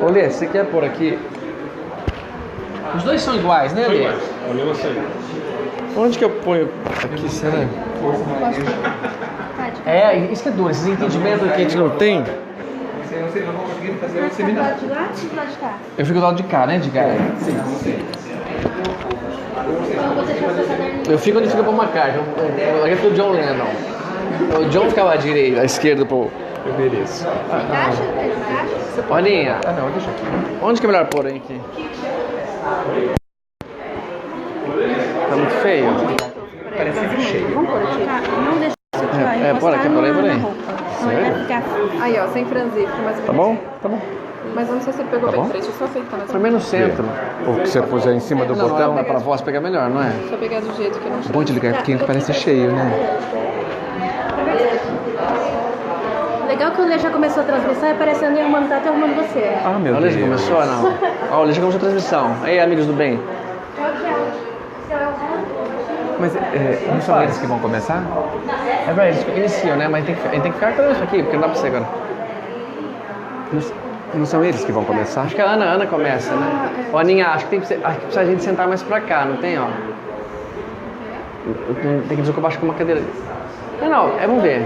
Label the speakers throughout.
Speaker 1: Ô, Lê, você quer pôr aqui? Os dois são iguais, né, Lê? Onde que eu ponho? Aqui, será? É, isso que é duro, esses entendimentos que a gente não tem.
Speaker 2: Vocês não vão conseguir fazer o seminário.
Speaker 3: Do lado ou do lado de cá?
Speaker 1: Eu fico do lado de cá, né, Edgar?
Speaker 2: Sim, sim.
Speaker 3: Então você deixa o seu caderninho.
Speaker 1: Eu fico onde fica pro McCartney. Aqui fica o John Lennon. O John ficava à direita, à esquerda pro...
Speaker 2: Eu mereço.
Speaker 3: Encaixa? Encaixa?
Speaker 1: Olhinha,
Speaker 2: Ah, não, deixa aqui.
Speaker 1: onde que é melhor pôr hein, aqui? Tá muito feio?
Speaker 2: Parece cheio.
Speaker 3: Vamos pôr aqui. Não deixa isso aqui, ó.
Speaker 1: É, por aqui, por aí, por aí.
Speaker 3: Vai ficar...
Speaker 4: Aí, ó, sem franzir, fica mais ou
Speaker 1: Tá
Speaker 4: menos.
Speaker 1: bom? Tá bom.
Speaker 4: Mas eu não sei se ele pegou
Speaker 1: Tá
Speaker 4: bem
Speaker 1: bom?
Speaker 4: frente, deixa eu só apertar mais ou
Speaker 1: Primeiro no centro.
Speaker 2: Ou que você puser em cima do
Speaker 1: Não,
Speaker 2: botão.
Speaker 1: é pra voz pegar melhor, não é?
Speaker 4: menos. Só pegar do jeito que eu não sei.
Speaker 2: Bom de ligar porque parece cheio, né?
Speaker 3: Legal que o Lê já começou a transmissão e aparecendo e arrumando, tá até arrumando você.
Speaker 2: Ah, meu
Speaker 1: Olha, Lê,
Speaker 2: Deus.
Speaker 1: já começou ou não? Ó, o Lê já começou a transmissão. Aí, amigos do bem.
Speaker 2: Mas não são eles que vão começar?
Speaker 1: É verdade, eles iniciam, né? Mas a gente tem que ficar com isso aqui, porque não dá pra você agora.
Speaker 2: Não são eles que vão começar?
Speaker 1: Acho que a Ana começa, né? Ó, Aninha, acho que precisa a gente sentar mais pra cá, não tem, ó? Tem que desocupar, acho que uma cadeira. Não, vamos ver.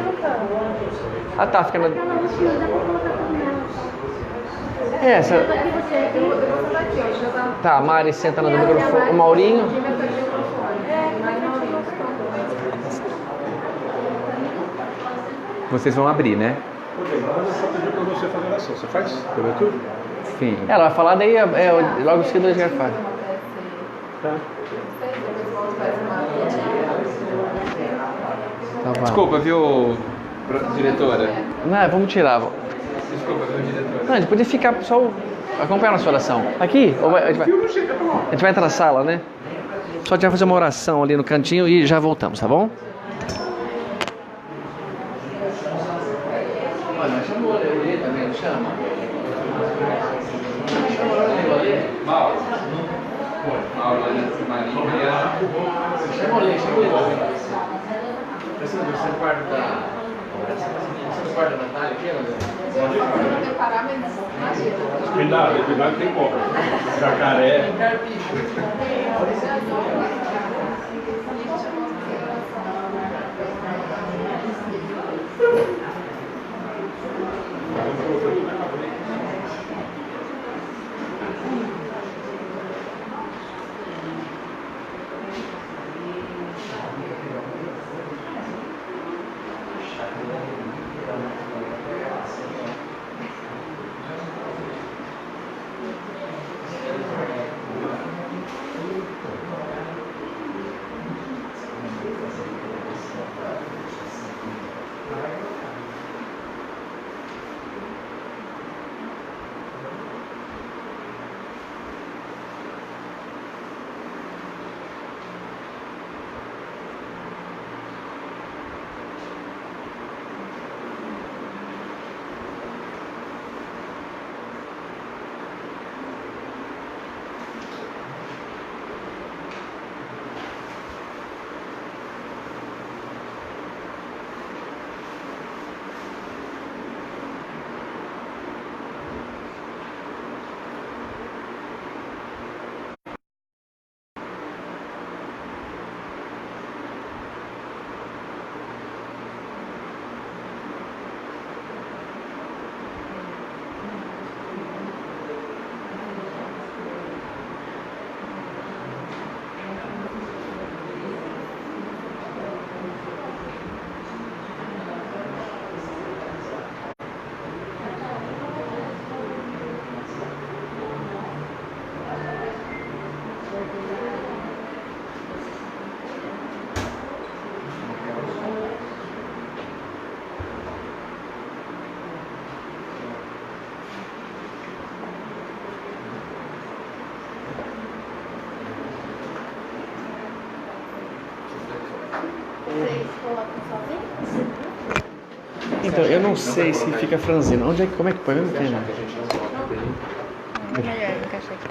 Speaker 1: Ah, tá, fica na... É, essa... Tá, a Mari senta no microfone. O Maurinho...
Speaker 2: Vocês vão abrir, né?
Speaker 5: Mas eu só pedi pra você fazer oração. Você faz? Cobertura?
Speaker 2: Sim.
Speaker 1: Ela vai falar, daí logo em seguida eles já fazem.
Speaker 5: Tá.
Speaker 1: Então, vai.
Speaker 2: Desculpa, viu, diretora?
Speaker 1: Não, vamos tirar.
Speaker 2: Desculpa, viu, diretora?
Speaker 1: Não, a gente podia ficar só acompanhar a nossa oração. Aqui? Ou a gente vai entrar na sala, né? Só a gente vai fazer uma oração ali no cantinho e já voltamos, tá bom? Olha, chamou o Lê também, não chama?
Speaker 2: Mauro, Maria.
Speaker 1: Chama o Lê. Você é quarto da... Você é quarto da Natália aqui,
Speaker 5: Cuidado, tem cobra. Jacaré.
Speaker 3: Vocês colocam sozinhos?
Speaker 1: Então, eu não sei se fica franzino. Como é que põe mesmo? Que, né?
Speaker 3: É melhor encaixar aqui.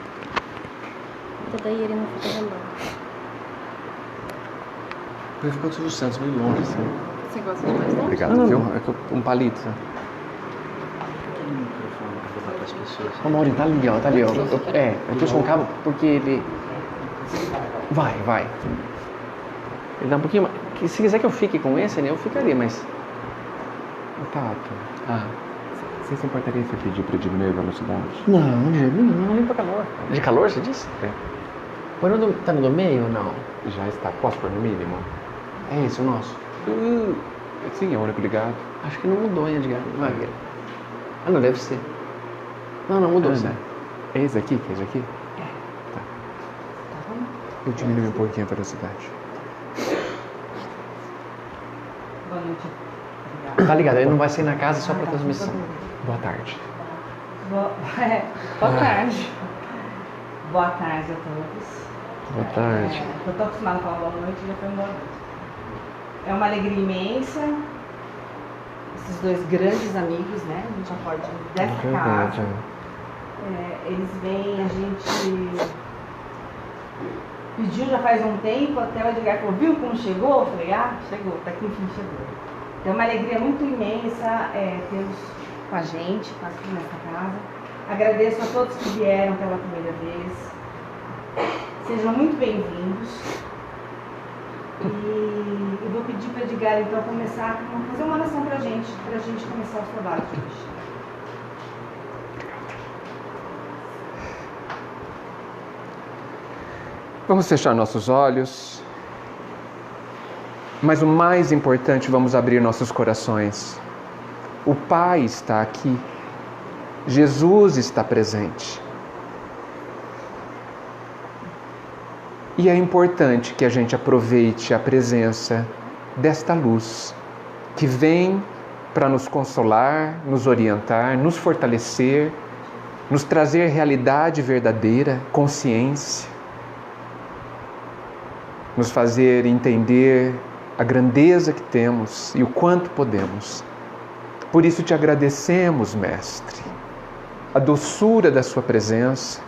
Speaker 3: Porque daí ele não fica randando.
Speaker 1: Ele ficou do Silvio Santos, meio longe, assim.
Speaker 4: Você gosta de mais longe?
Speaker 2: Obrigado,
Speaker 1: Não,
Speaker 2: viu?
Speaker 1: é um palito, sabe? Ô, Maurinho, tá ali, ó. Eu puxo um cabo porque ele... Vai. Ele dá um pouquinho mais... Se quiser que eu fique com esse, né, eu ficaria, mas...
Speaker 5: Tato, você se importaria se eu pedir pra diminuir a velocidade?
Speaker 1: Não, nem pra calor. De calor, você disse?
Speaker 5: É.
Speaker 1: Põe tá no do meio ou não?
Speaker 5: Já está. Posso pôr no mínimo?
Speaker 1: É esse o nosso?
Speaker 5: Sim, é o único ligado.
Speaker 1: Acho que não mudou, hein, Edgar? Vai ver. Não, deve ser. Não, mudou, sim.
Speaker 5: É esse aqui? Que é esse aqui? Tá. Eu diminui um pouquinho a velocidade.
Speaker 1: Tá ligado? Ele não vai sair na casa só pra transmissão.
Speaker 5: Boa tarde.
Speaker 6: Boa tarde. Boa tarde a todos.
Speaker 1: Boa tarde.
Speaker 6: Eu tô acostumada a falar boa noite, já foi boa noite. É uma alegria imensa. Esses dois grandes amigos, né? A gente já pode dessa casa. Eles vêm, a gente pediu já faz um tempo, até o Edgar falou, viu como chegou? Eu falei, chegou, tá aqui, enfim, chegou. Então é uma alegria muito imensa tê-los com a gente, aqui nessa casa. Agradeço a todos que vieram pela primeira vez. Sejam muito bem-vindos. E eu vou pedir para o Edgar, então, começar a fazer uma oração para a gente começar os trabalhos de hoje.
Speaker 5: Vamos fechar nossos olhos. Mas o mais importante, vamos abrir nossos corações. O Pai está aqui. Jesus está presente. E é importante que a gente aproveite a presença desta luz que vem para nos consolar, nos orientar, nos fortalecer, nos trazer realidade verdadeira, consciência, nos fazer entender a grandeza que temos e o quanto podemos. Por isso te agradecemos, Mestre, a doçura da sua presença,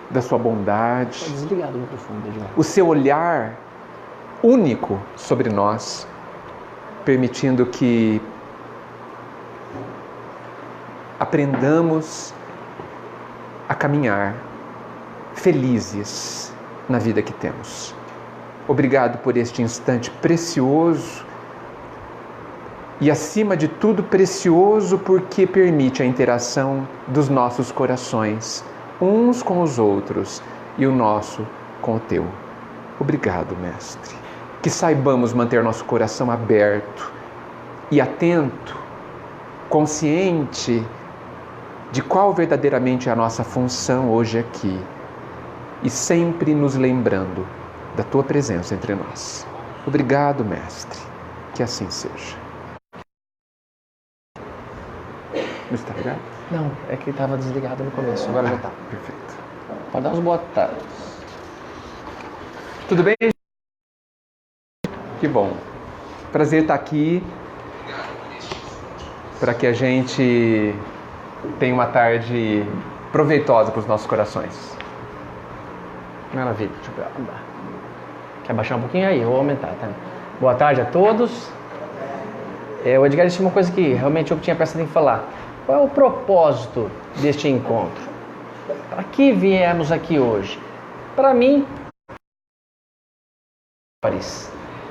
Speaker 5: da sua bondade,
Speaker 1: Desligado o microfone, Edgar.
Speaker 5: o seu olhar único sobre nós, permitindo que aprendamos a caminhar felizes na vida que temos. Obrigado por este instante precioso e, acima de tudo, precioso porque permite a interação dos nossos corações, uns com os outros e o nosso com o teu. Obrigado, Mestre. Que saibamos manter nosso coração aberto e atento, consciente de qual verdadeiramente é a nossa função hoje aqui e sempre nos lembrando da tua presença entre nós. Obrigado, Mestre. Que assim seja. Não está ligado?
Speaker 1: Não, é que estava desligado no começo, agora já tá.
Speaker 5: Perfeito.
Speaker 1: Pode dar uns boa tarde.
Speaker 5: Tudo bem? Que bom. Prazer estar aqui para que a gente tenha uma tarde proveitosa para os nossos corações.
Speaker 1: Maravilha, deixa eu ver. Quer baixar um pouquinho aí? Eu vou aumentar, tá? Boa tarde a todos. O Edgar disse uma coisa que realmente eu tinha prestado em falar. Qual é o propósito deste encontro? Para que viemos aqui hoje? Para mim,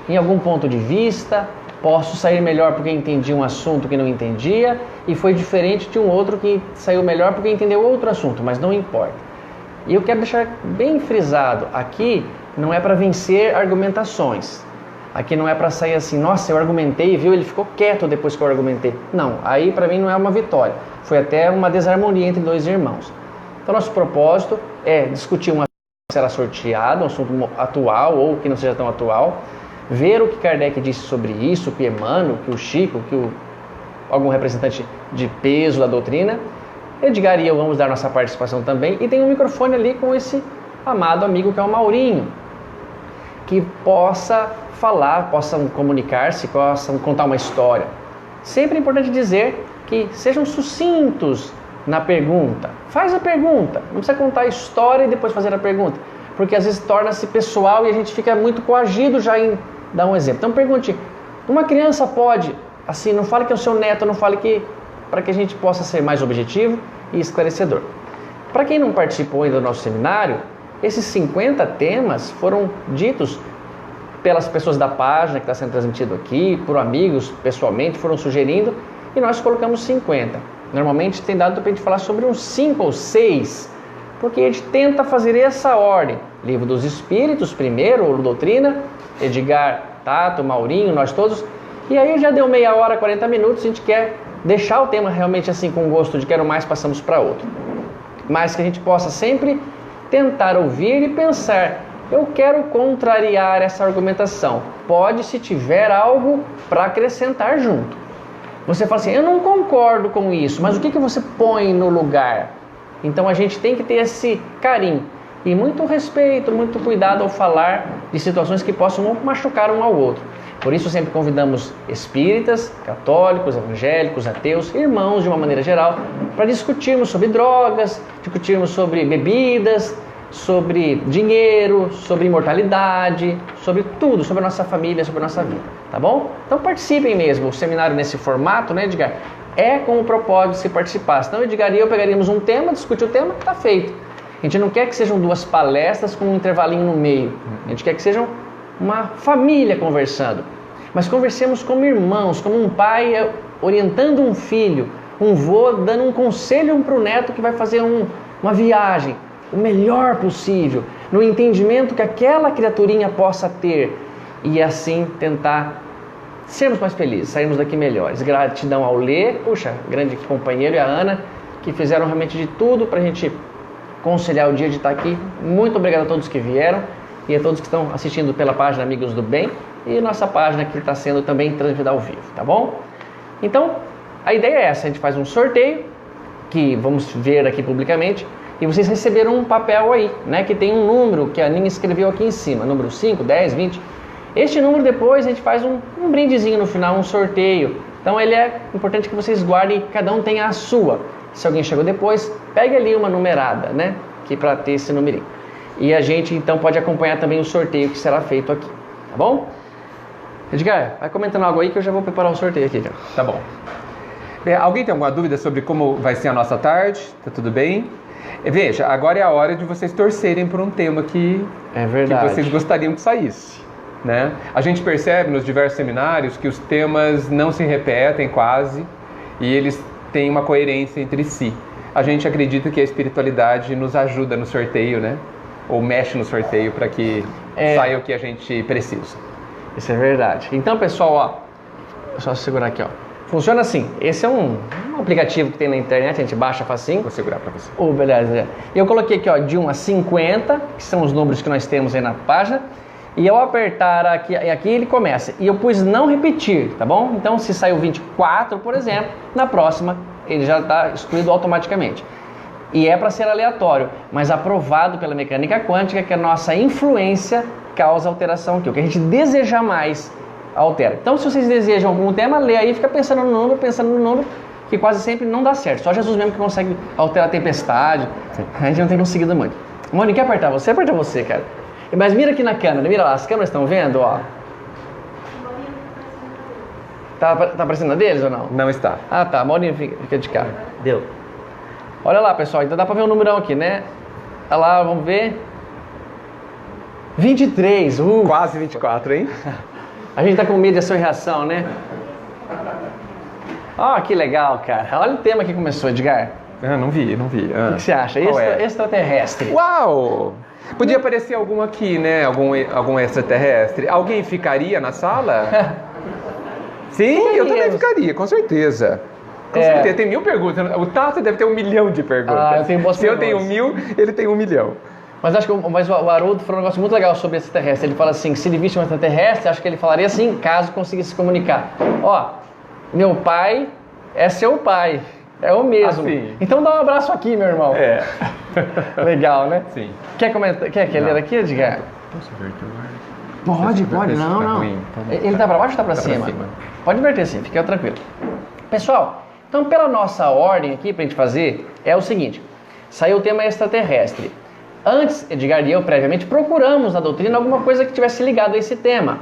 Speaker 1: em algum ponto de vista, posso sair melhor porque entendi um assunto que não entendia e foi diferente de um outro que saiu melhor porque entendeu outro assunto, mas não importa. E eu quero deixar bem frisado, aqui não é para vencer argumentações. Aqui não é para sair assim, nossa, eu argumentei, viu? Ele ficou quieto depois que eu argumentei. Não, aí para mim não é uma vitória. Foi até uma desarmonia entre dois irmãos. Então nosso propósito é discutir um assunto que será sorteado, um assunto atual ou que não seja tão atual, ver o que Kardec disse sobre isso, o que Emmanuel, o que o Chico, o que algum representante de peso da doutrina. Edgar e eu vamos dar nossa participação também. E tem um microfone ali com esse amado amigo que é o Maurinho, que possa falar, possam comunicar-se, possam contar uma história. Sempre é importante dizer que sejam sucintos na pergunta. Faz a pergunta, não precisa contar a história e depois fazer a pergunta, porque às vezes torna-se pessoal e a gente fica muito coagido já em dar um exemplo. Então pergunte, uma criança pode, assim, não fale que é o seu neto, não fale que para que a gente possa ser mais objetivo e esclarecedor. Para quem não participou ainda do nosso seminário, esses 50 temas foram ditos pelas pessoas da página que está sendo transmitido aqui, por amigos, pessoalmente, foram sugerindo, e nós colocamos 50. Normalmente tem dado para a gente falar sobre uns 5 ou 6, porque a gente tenta fazer essa ordem. Livro dos Espíritos primeiro, ou Doutrina, Edgar, Tato, Maurinho, nós todos, e aí já deu meia hora, 40 minutos, a gente quer deixar o tema realmente assim com gosto de quero mais, passamos para outro. Mas que a gente possa sempre tentar ouvir e pensar, eu quero contrariar essa argumentação. Pode, se tiver algo para acrescentar junto. Você fala assim, eu não concordo com isso, mas o que você põe no lugar? Então a gente tem que ter esse carinho e muito respeito, muito cuidado ao falar de situações que possam machucar um ao outro. Por isso sempre convidamos espíritas, católicos, evangélicos, ateus, irmãos de uma maneira geral, para discutirmos sobre drogas, discutirmos sobre bebidas, sobre dinheiro, sobre imortalidade, sobre tudo, sobre a nossa família, sobre a nossa vida, tá bom? Então participem mesmo, o seminário nesse formato, né, Edgar? É com o propósito de se participar. Senão, Edgar e eu pegaríamos um tema, discutir o tema, tá feito. A gente não quer que sejam 2 palestras com um intervalinho no meio. A gente quer que sejam uma família conversando. Mas conversemos como irmãos, como um pai orientando um filho, um vô dando um conselho para o neto que vai fazer uma viagem, o melhor possível, no entendimento que aquela criaturinha possa ter e assim tentar sermos mais felizes, sairmos daqui melhores. Gratidão ao Lê, puxa, grande companheiro, e a Ana, que fizeram realmente de tudo para a gente conciliar o dia de estar aqui. Muito obrigado a todos que vieram e a todos que estão assistindo pela página Amigos do Bem e nossa página que está sendo também transmitida ao vivo, tá bom? Então, a ideia é essa, a gente faz um sorteio, que vamos ver aqui publicamente, e vocês receberam um papel aí, né, que tem um número que a Aninha escreveu aqui em cima, número 5, 10, 20. Este número depois a gente faz um brindezinho no final, um sorteio. Então ele é importante que vocês guardem, cada um tenha a sua. Se alguém chegou depois, pegue ali uma numerada, né, que para ter esse numerinho. E a gente então pode acompanhar também o sorteio que será feito aqui, tá bom? Edgar, vai comentando algo aí que eu já vou preparar o sorteio aqui já.
Speaker 5: Tá bom. Alguém tem alguma dúvida sobre como vai ser a nossa tarde? Tá tudo bem? Veja, agora é a hora de vocês torcerem por um tema que vocês gostariam que saísse, né? A gente percebe nos diversos seminários que os temas não se repetem quase e eles têm uma coerência entre si. A gente acredita que a espiritualidade nos ajuda no sorteio, né? Ou mexe no sorteio para que saia o que a gente precisa.
Speaker 1: Isso é verdade. Então, pessoal, ó, só segurar aqui, ó. Funciona assim. Esse é um aplicativo que tem na internet, a gente baixa facinho.
Speaker 5: Vou segurar para você.
Speaker 1: Beleza. Eu coloquei aqui, ó, de 1 a 50, que são os números que nós temos aí na página. E ao apertar aqui ele começa. E eu pus não repetir, tá bom? Então, se saiu 24, por exemplo, na próxima ele já está excluído automaticamente. E é para ser aleatório, mas aprovado pela mecânica quântica que a nossa influência causa alteração aqui. O que a gente deseja mais altera. Então, se vocês desejam algum tema, lê aí, fica pensando no número, que quase sempre não dá certo. Só Jesus mesmo que consegue alterar a tempestade. A gente não tem conseguido muito. Mônica, quer apertar você? Aperta você, cara. Mas mira aqui na câmera, mira lá, as câmeras estão vendo, ó. Tá aparecendo a deles ou não?
Speaker 5: Não está.
Speaker 1: Ah, tá, a Maurinha fica de cá. Deu. Olha lá, pessoal, então dá pra ver o numerão aqui, né? Olha lá, vamos ver. 23,
Speaker 5: Quase 24, hein?
Speaker 1: A gente tá com medo da sua reação, né? Ó, que legal, cara. Olha o tema que começou, Edgar.
Speaker 5: Não vi.
Speaker 1: O que você acha? Extraterrestre.
Speaker 5: Uau! Podia aparecer algum aqui, né? Algum extraterrestre. Alguém ficaria na sala? Sim, eu também ficaria, com certeza. Com certeza, tem 1000 perguntas. O Tato deve ter 1 milhão de perguntas.
Speaker 1: Eu tenho
Speaker 5: Se eu tenho 1000, ele tem 1 milhão.
Speaker 1: Mas acho que o Haroldo falou um negócio muito legal sobre extraterrestre. Ele fala assim, se ele visse um extraterrestre, acho que ele falaria assim, caso conseguisse se comunicar. Ó, meu pai é seu pai. É o mesmo.
Speaker 5: Assim.
Speaker 1: Então dá um abraço aqui, meu irmão. Legal, né?
Speaker 5: Sim.
Speaker 1: Quer comentar? Quer ler aqui, Edgar?
Speaker 5: Posso inverter o ar?
Speaker 1: Pode. Não. Ele tá pra baixo ou tá pra cima? Pode inverter sim, fica tranquilo. Pessoal, então pela nossa ordem aqui pra gente fazer, é o seguinte. Saiu o tema extraterrestre. Antes, Edgar e eu, previamente, procuramos na doutrina alguma coisa que tivesse ligado a esse tema.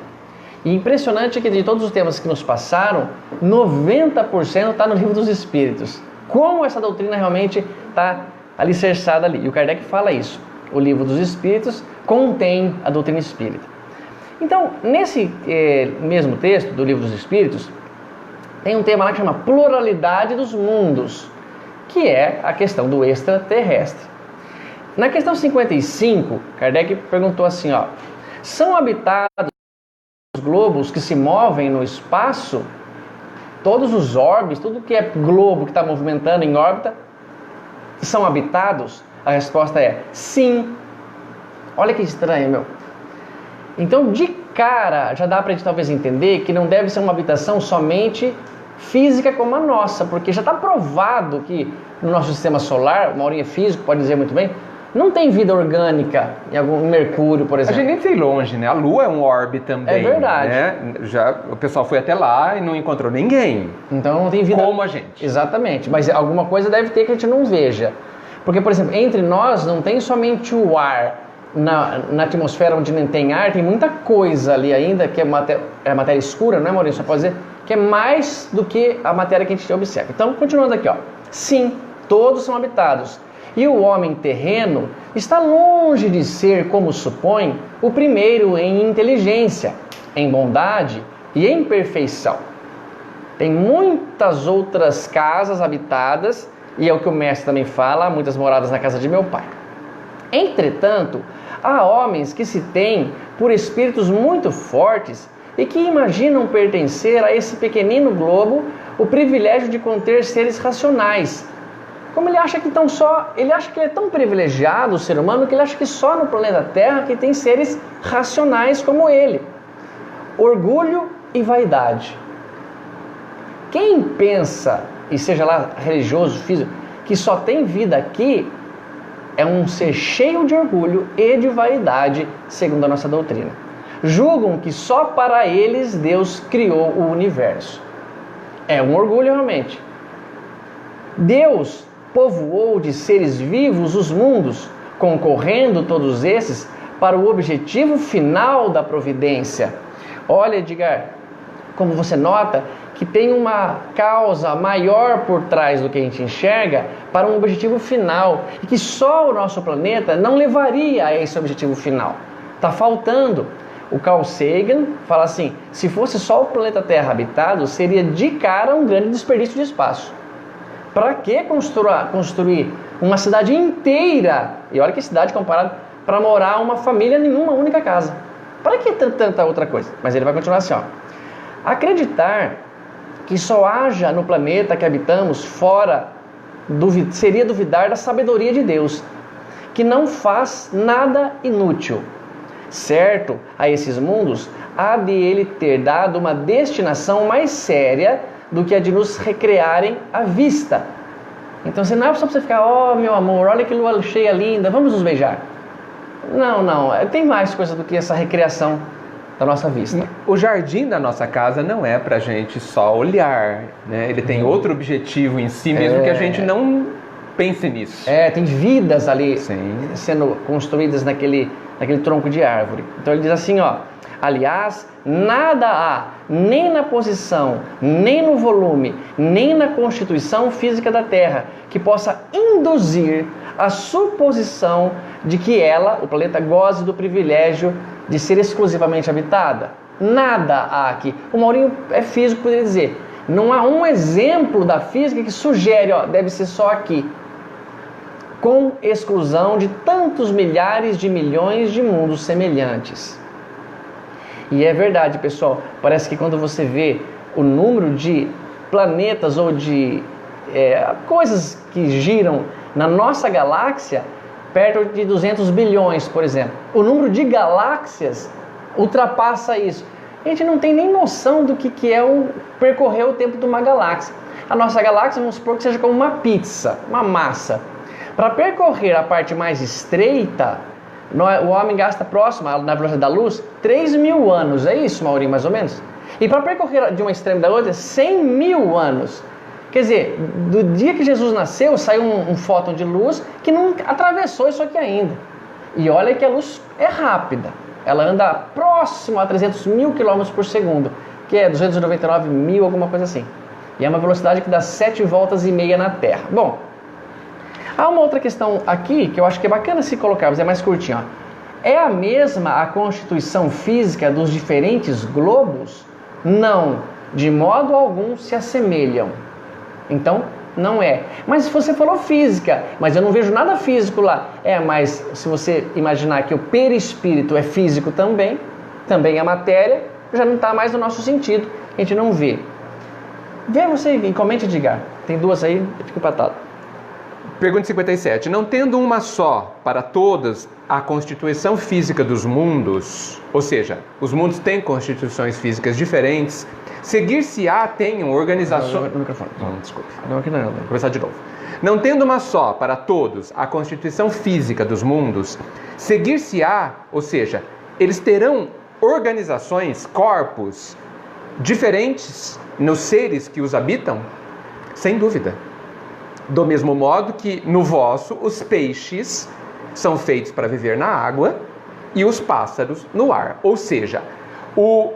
Speaker 1: E impressionante que de todos os temas que nos passaram, 90% está no Livro dos Espíritos. Como essa doutrina realmente está alicerçada ali. E o Kardec fala isso. O Livro dos Espíritos contém a doutrina espírita. Então, nesse mesmo texto do Livro dos Espíritos, tem um tema lá que chama Pluralidade dos Mundos, que é a questão do extraterrestre. Na questão 55, Kardec perguntou assim, ó, são habitados os globos que se movem no espaço? Todos os orbes, tudo que é globo que está movimentando em órbita, são habitados? A resposta é sim. Olha que estranho, meu. Então, de cara, já dá para a gente talvez entender que não deve ser uma habitação somente física como a nossa, porque já está provado que no nosso sistema solar, o Maurinho é físico, pode dizer muito bem, não tem vida orgânica em Mercúrio, por exemplo.
Speaker 5: A gente nem foi longe, né? A Lua é um orbe também.
Speaker 1: É verdade.
Speaker 5: Né? Já, o pessoal foi até lá e não encontrou ninguém.
Speaker 1: Então não tem vida...
Speaker 5: Como a gente.
Speaker 1: Exatamente. Mas alguma coisa deve ter que a gente não veja. Porque, por exemplo, entre nós não tem somente o ar. Na atmosfera onde não tem ar, tem muita coisa ali ainda, que é matéria escura, não é, Maurício? Você pode dizer que é mais do que a matéria que a gente observa. Então, continuando aqui, ó. Sim, todos são habitados. E o homem terreno está longe de ser, como supõe, o primeiro em inteligência, em bondade e em perfeição. Tem muitas outras casas habitadas, e é o que o mestre também fala, há muitas moradas na casa de meu pai. Entretanto, há homens que se têm por espíritos muito fortes e que imaginam pertencer a esse pequenino globo o privilégio de conter seres racionais. Como ele acha que ele acha que ele é tão privilegiado, o ser humano, que ele acha que só no planeta Terra que tem seres racionais como ele. Orgulho e vaidade. Quem pensa, e seja lá religioso, físico, que só tem vida aqui, é um ser cheio de orgulho e de vaidade, segundo a nossa doutrina. Julgam que só para eles Deus criou o universo. É um orgulho realmente. Deus povoou de seres vivos os mundos, concorrendo todos esses para o objetivo final da providência. Olha, Edgar, como você nota que tem uma causa maior por trás do que a gente enxerga para um objetivo final e que só o nosso planeta não levaria a esse objetivo final. Está faltando. O Carl Sagan fala assim, se fosse só o planeta Terra habitado, seria de cara um grande desperdício de espaço. Para que construir uma cidade inteira, e olha que cidade comparada, para morar uma família em uma única casa? Para que tanta outra coisa? Mas ele vai continuar assim, ó. Acreditar que só haja no planeta que habitamos fora, seria duvidar da sabedoria de Deus, que não faz nada inútil. Certo, a esses mundos há de ele ter dado uma destinação mais séria do que a de nos recrearem à vista. Então não é só para você ficar, oh meu amor, olha que lua cheia linda, vamos nos beijar. Não, tem mais coisa do que essa recreação da nossa vista.
Speaker 5: O jardim da nossa casa não é pra gente só olhar, né? Ele tem outro objetivo em si mesmo que a gente não pense nisso.
Speaker 1: Tem vidas ali
Speaker 5: Sim.
Speaker 1: sendo construídas naquele tronco de árvore. Então ele diz assim, ó, aliás, nada há, nem na posição, nem no volume, nem na constituição física da Terra, que possa induzir a suposição de que ela, o planeta, goze do privilégio de ser exclusivamente habitada. Nada há aqui. O Maurinho é físico, poderia dizer. Não há um exemplo da física que sugere, ó, deve ser só aqui. Com exclusão de tantos milhares de milhões de mundos semelhantes. E é verdade, pessoal. Parece que quando você vê o número de planetas ou de coisas que giram na nossa galáxia, perto de 200 bilhões, por exemplo. O número de galáxias ultrapassa isso. A gente não tem nem noção do que é percorrer o tempo de uma galáxia. A nossa galáxia, vamos supor que seja como uma pizza, uma massa. Para percorrer a parte mais estreita, o homem gasta próximo, na velocidade da luz, 3.000 anos. É isso, Maurinho, mais ou menos? E para percorrer de uma extrema da outra, 100.000 anos. Quer dizer, do dia que Jesus nasceu, saiu um fóton de luz que não atravessou isso aqui ainda. E olha que a luz é rápida. ela anda próximo a 300 mil quilômetros por segundo, que é 299 mil, alguma coisa assim. E é uma velocidade que dá 7 voltas e meia na Terra. Bom, há uma outra questão aqui que eu acho que é bacana se colocarmos, é mais curtinho. É a mesma a constituição física dos diferentes globos? Não, de modo algum se assemelham. Então, não é. Mas se você falou física, mas eu não vejo nada físico lá. Mas se você imaginar que o perispírito é físico também é matéria, já não está mais no nosso sentido, a gente não vê. Vê você e comente, Edgar. Tem duas aí, fica empatado.
Speaker 5: Pergunta 57. Não tendo uma só para todas a constituição física dos mundos, ou seja, os mundos têm constituições físicas diferentes, seguir-se-á tenham organizações...
Speaker 1: No microfone.
Speaker 5: Desculpe.
Speaker 1: Não, aqui não.
Speaker 5: Vou começar de novo. Não tendo uma só para todos a constituição física dos mundos, seguir-se-á, ou seja, eles terão organizações, corpos diferentes nos seres que os habitam? Sem dúvida. Do mesmo modo que no vosso os peixes são feitos para viver na água e os pássaros no ar. Ou seja, o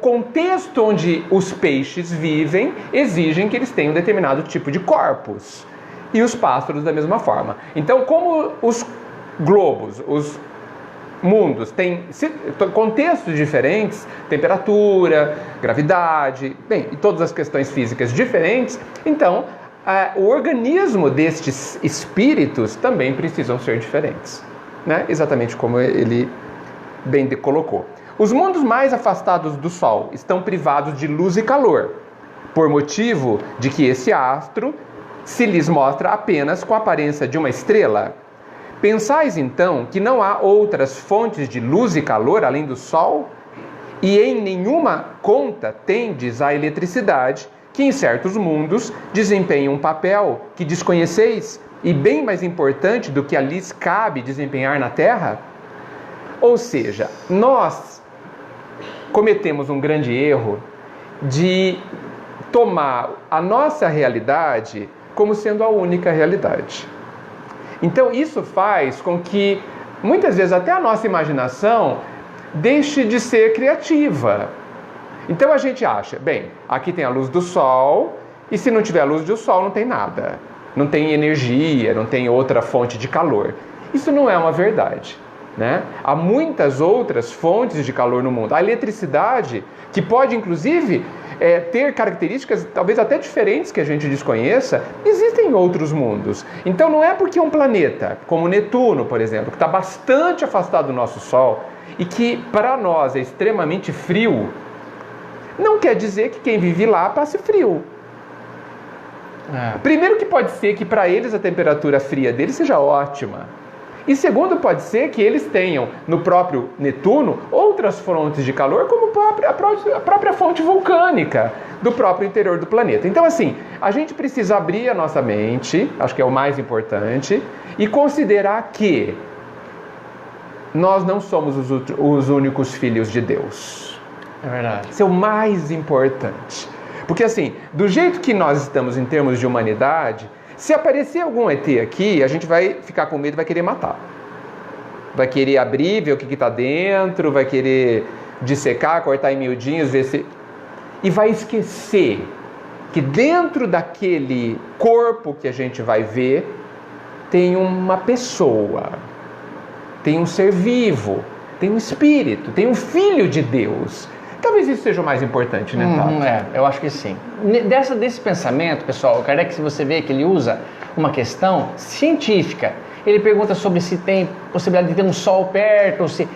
Speaker 5: contexto onde os peixes vivem exigem que eles tenham determinado tipo de corpos. E os pássaros da mesma forma. Então, como os globos, os mundos têm contextos diferentes, temperatura, gravidade, e todas as questões físicas diferentes, então o organismo destes espíritos também precisam ser diferentes, né? Exatamente como ele bem colocou. Os mundos mais afastados do Sol estão privados de luz e calor, por motivo de que esse astro se lhes mostra apenas com a aparência de uma estrela. Pensais então que não há outras fontes de luz e calor além do Sol? E em nenhuma conta tendes a eletricidade, que em certos mundos desempenha um papel que desconheceis e bem mais importante do que a lhes cabe desempenhar na Terra? Ou seja, nós cometemos um grande erro de tomar a nossa realidade como sendo a única realidade. Então isso faz com que, muitas vezes, até a nossa imaginação deixe de ser criativa. Então a gente acha, aqui tem a luz do sol, e se não tiver a luz do sol não tem nada. Não tem energia, não tem outra fonte de calor. Isso não é uma verdade, né? Há muitas outras fontes de calor no mundo. A eletricidade, que pode inclusive ter características talvez até diferentes que a gente desconheça, existem em outros mundos. Então não é porque um planeta, como Netuno, por exemplo, que está bastante afastado do nosso Sol e que para nós é extremamente frio, não quer dizer que quem vive lá passe frio. Primeiro que pode ser que para eles a temperatura fria deles seja ótima. E segundo, pode ser que eles tenham no próprio Netuno outras fontes de calor, como a própria fonte vulcânica do próprio interior do planeta. Então, assim, a gente precisa abrir a nossa mente, acho que é o mais importante, e considerar que nós não somos os únicos filhos de Deus.
Speaker 1: É verdade.
Speaker 5: Isso é o mais importante. Porque, assim, do jeito que nós estamos em termos de humanidade, se aparecer algum ET aqui, a gente vai ficar com medo e vai querer matar. Vai querer abrir, ver o que está dentro, vai querer dissecar, cortar em miudinhos, ver se... E vai esquecer que dentro daquele corpo que a gente vai ver, tem uma pessoa, tem um ser vivo, tem um espírito, tem um filho de Deus. Talvez isso seja o mais importante, né, Tato?
Speaker 1: Eu acho que sim. Desse pensamento, pessoal, o Kardec, se você vê que ele usa uma questão científica, ele pergunta sobre se tem possibilidade de ter um Sol perto, se...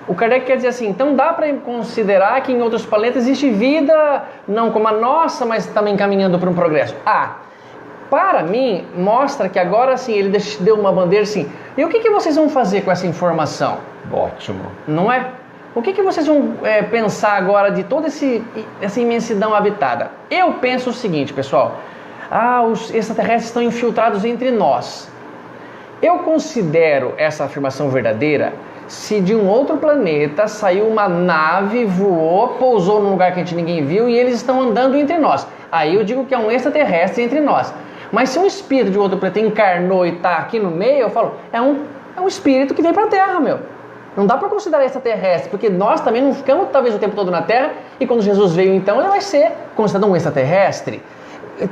Speaker 1: O Kardec quer dizer assim, então dá para considerar que em outros planetas existe vida, não como a nossa, mas também caminhando para um progresso. Para mim, mostra que agora sim, ele deu uma bandeira assim, e o que vocês vão fazer com essa informação?
Speaker 5: Ótimo.
Speaker 1: Não é? O que vocês vão pensar agora de toda essa imensidão habitada? Eu penso o seguinte, pessoal. Os extraterrestres estão infiltrados entre nós. Eu considero essa afirmação verdadeira se de um outro planeta saiu uma nave, voou, pousou num lugar que ninguém viu e eles estão andando entre nós. Aí eu digo que é um extraterrestre entre nós. Mas se um espírito de outro planeta encarnou e está aqui no meio, eu falo, é um espírito que vem para a Terra, meu. Não dá para considerar extraterrestre, porque nós também não ficamos talvez o tempo todo na Terra, e quando Jesus veio então, ele vai ser considerado um extraterrestre.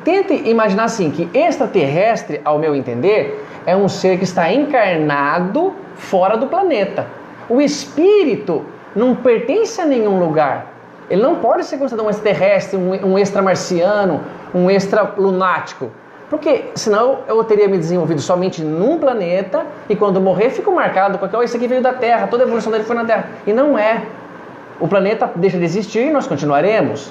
Speaker 1: Tente imaginar assim, que extraterrestre, ao meu entender, é um ser que está encarnado fora do planeta. O espírito não pertence a nenhum lugar. Ele não pode ser considerado um extraterrestre, um extramarciano, um extralunático. Porque senão eu teria me desenvolvido somente num planeta e quando morrer fico marcado com aquilo, isso aqui veio da Terra, toda a evolução dele foi na Terra. E não é. O planeta deixa de existir e nós continuaremos.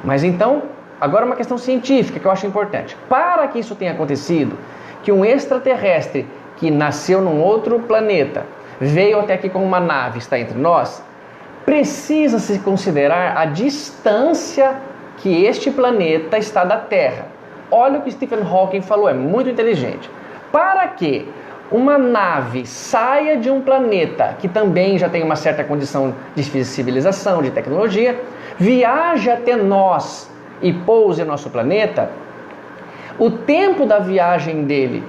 Speaker 1: Mas então, agora uma questão científica que eu acho importante. Para que isso tenha acontecido, que um extraterrestre que nasceu num outro planeta, veio até aqui com uma nave, está entre nós, precisa se considerar a distância que este planeta está da Terra. Olha o que Stephen Hawking falou, é muito inteligente. Para que uma nave saia de um planeta que também já tem uma certa condição de civilização, de tecnologia, viaje até nós e pouse no nosso planeta, o tempo da viagem dele,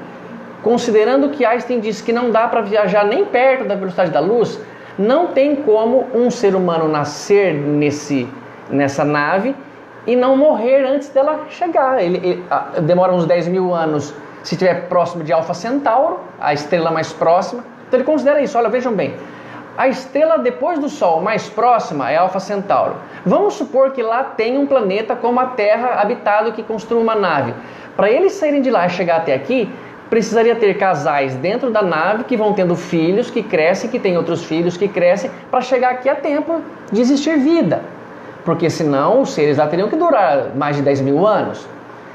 Speaker 1: considerando que Einstein disse que não dá para viajar nem perto da velocidade da luz, não tem como um ser humano nascer nessa nave e não morrer antes dela chegar. Ele demora uns 10 mil anos se estiver próximo de Alfa Centauro, a estrela mais próxima. Então ele considera isso, olha, vejam bem. A estrela depois do Sol mais próxima é Alfa Centauro. Vamos supor que lá tem um planeta como a Terra habitado que construa uma nave. Para eles saírem de lá e chegar até aqui, precisaria ter casais dentro da nave que vão tendo filhos que crescem, que têm outros filhos que crescem, para chegar aqui a tempo de existir vida. Porque senão os seres lá teriam que durar mais de 10 mil anos.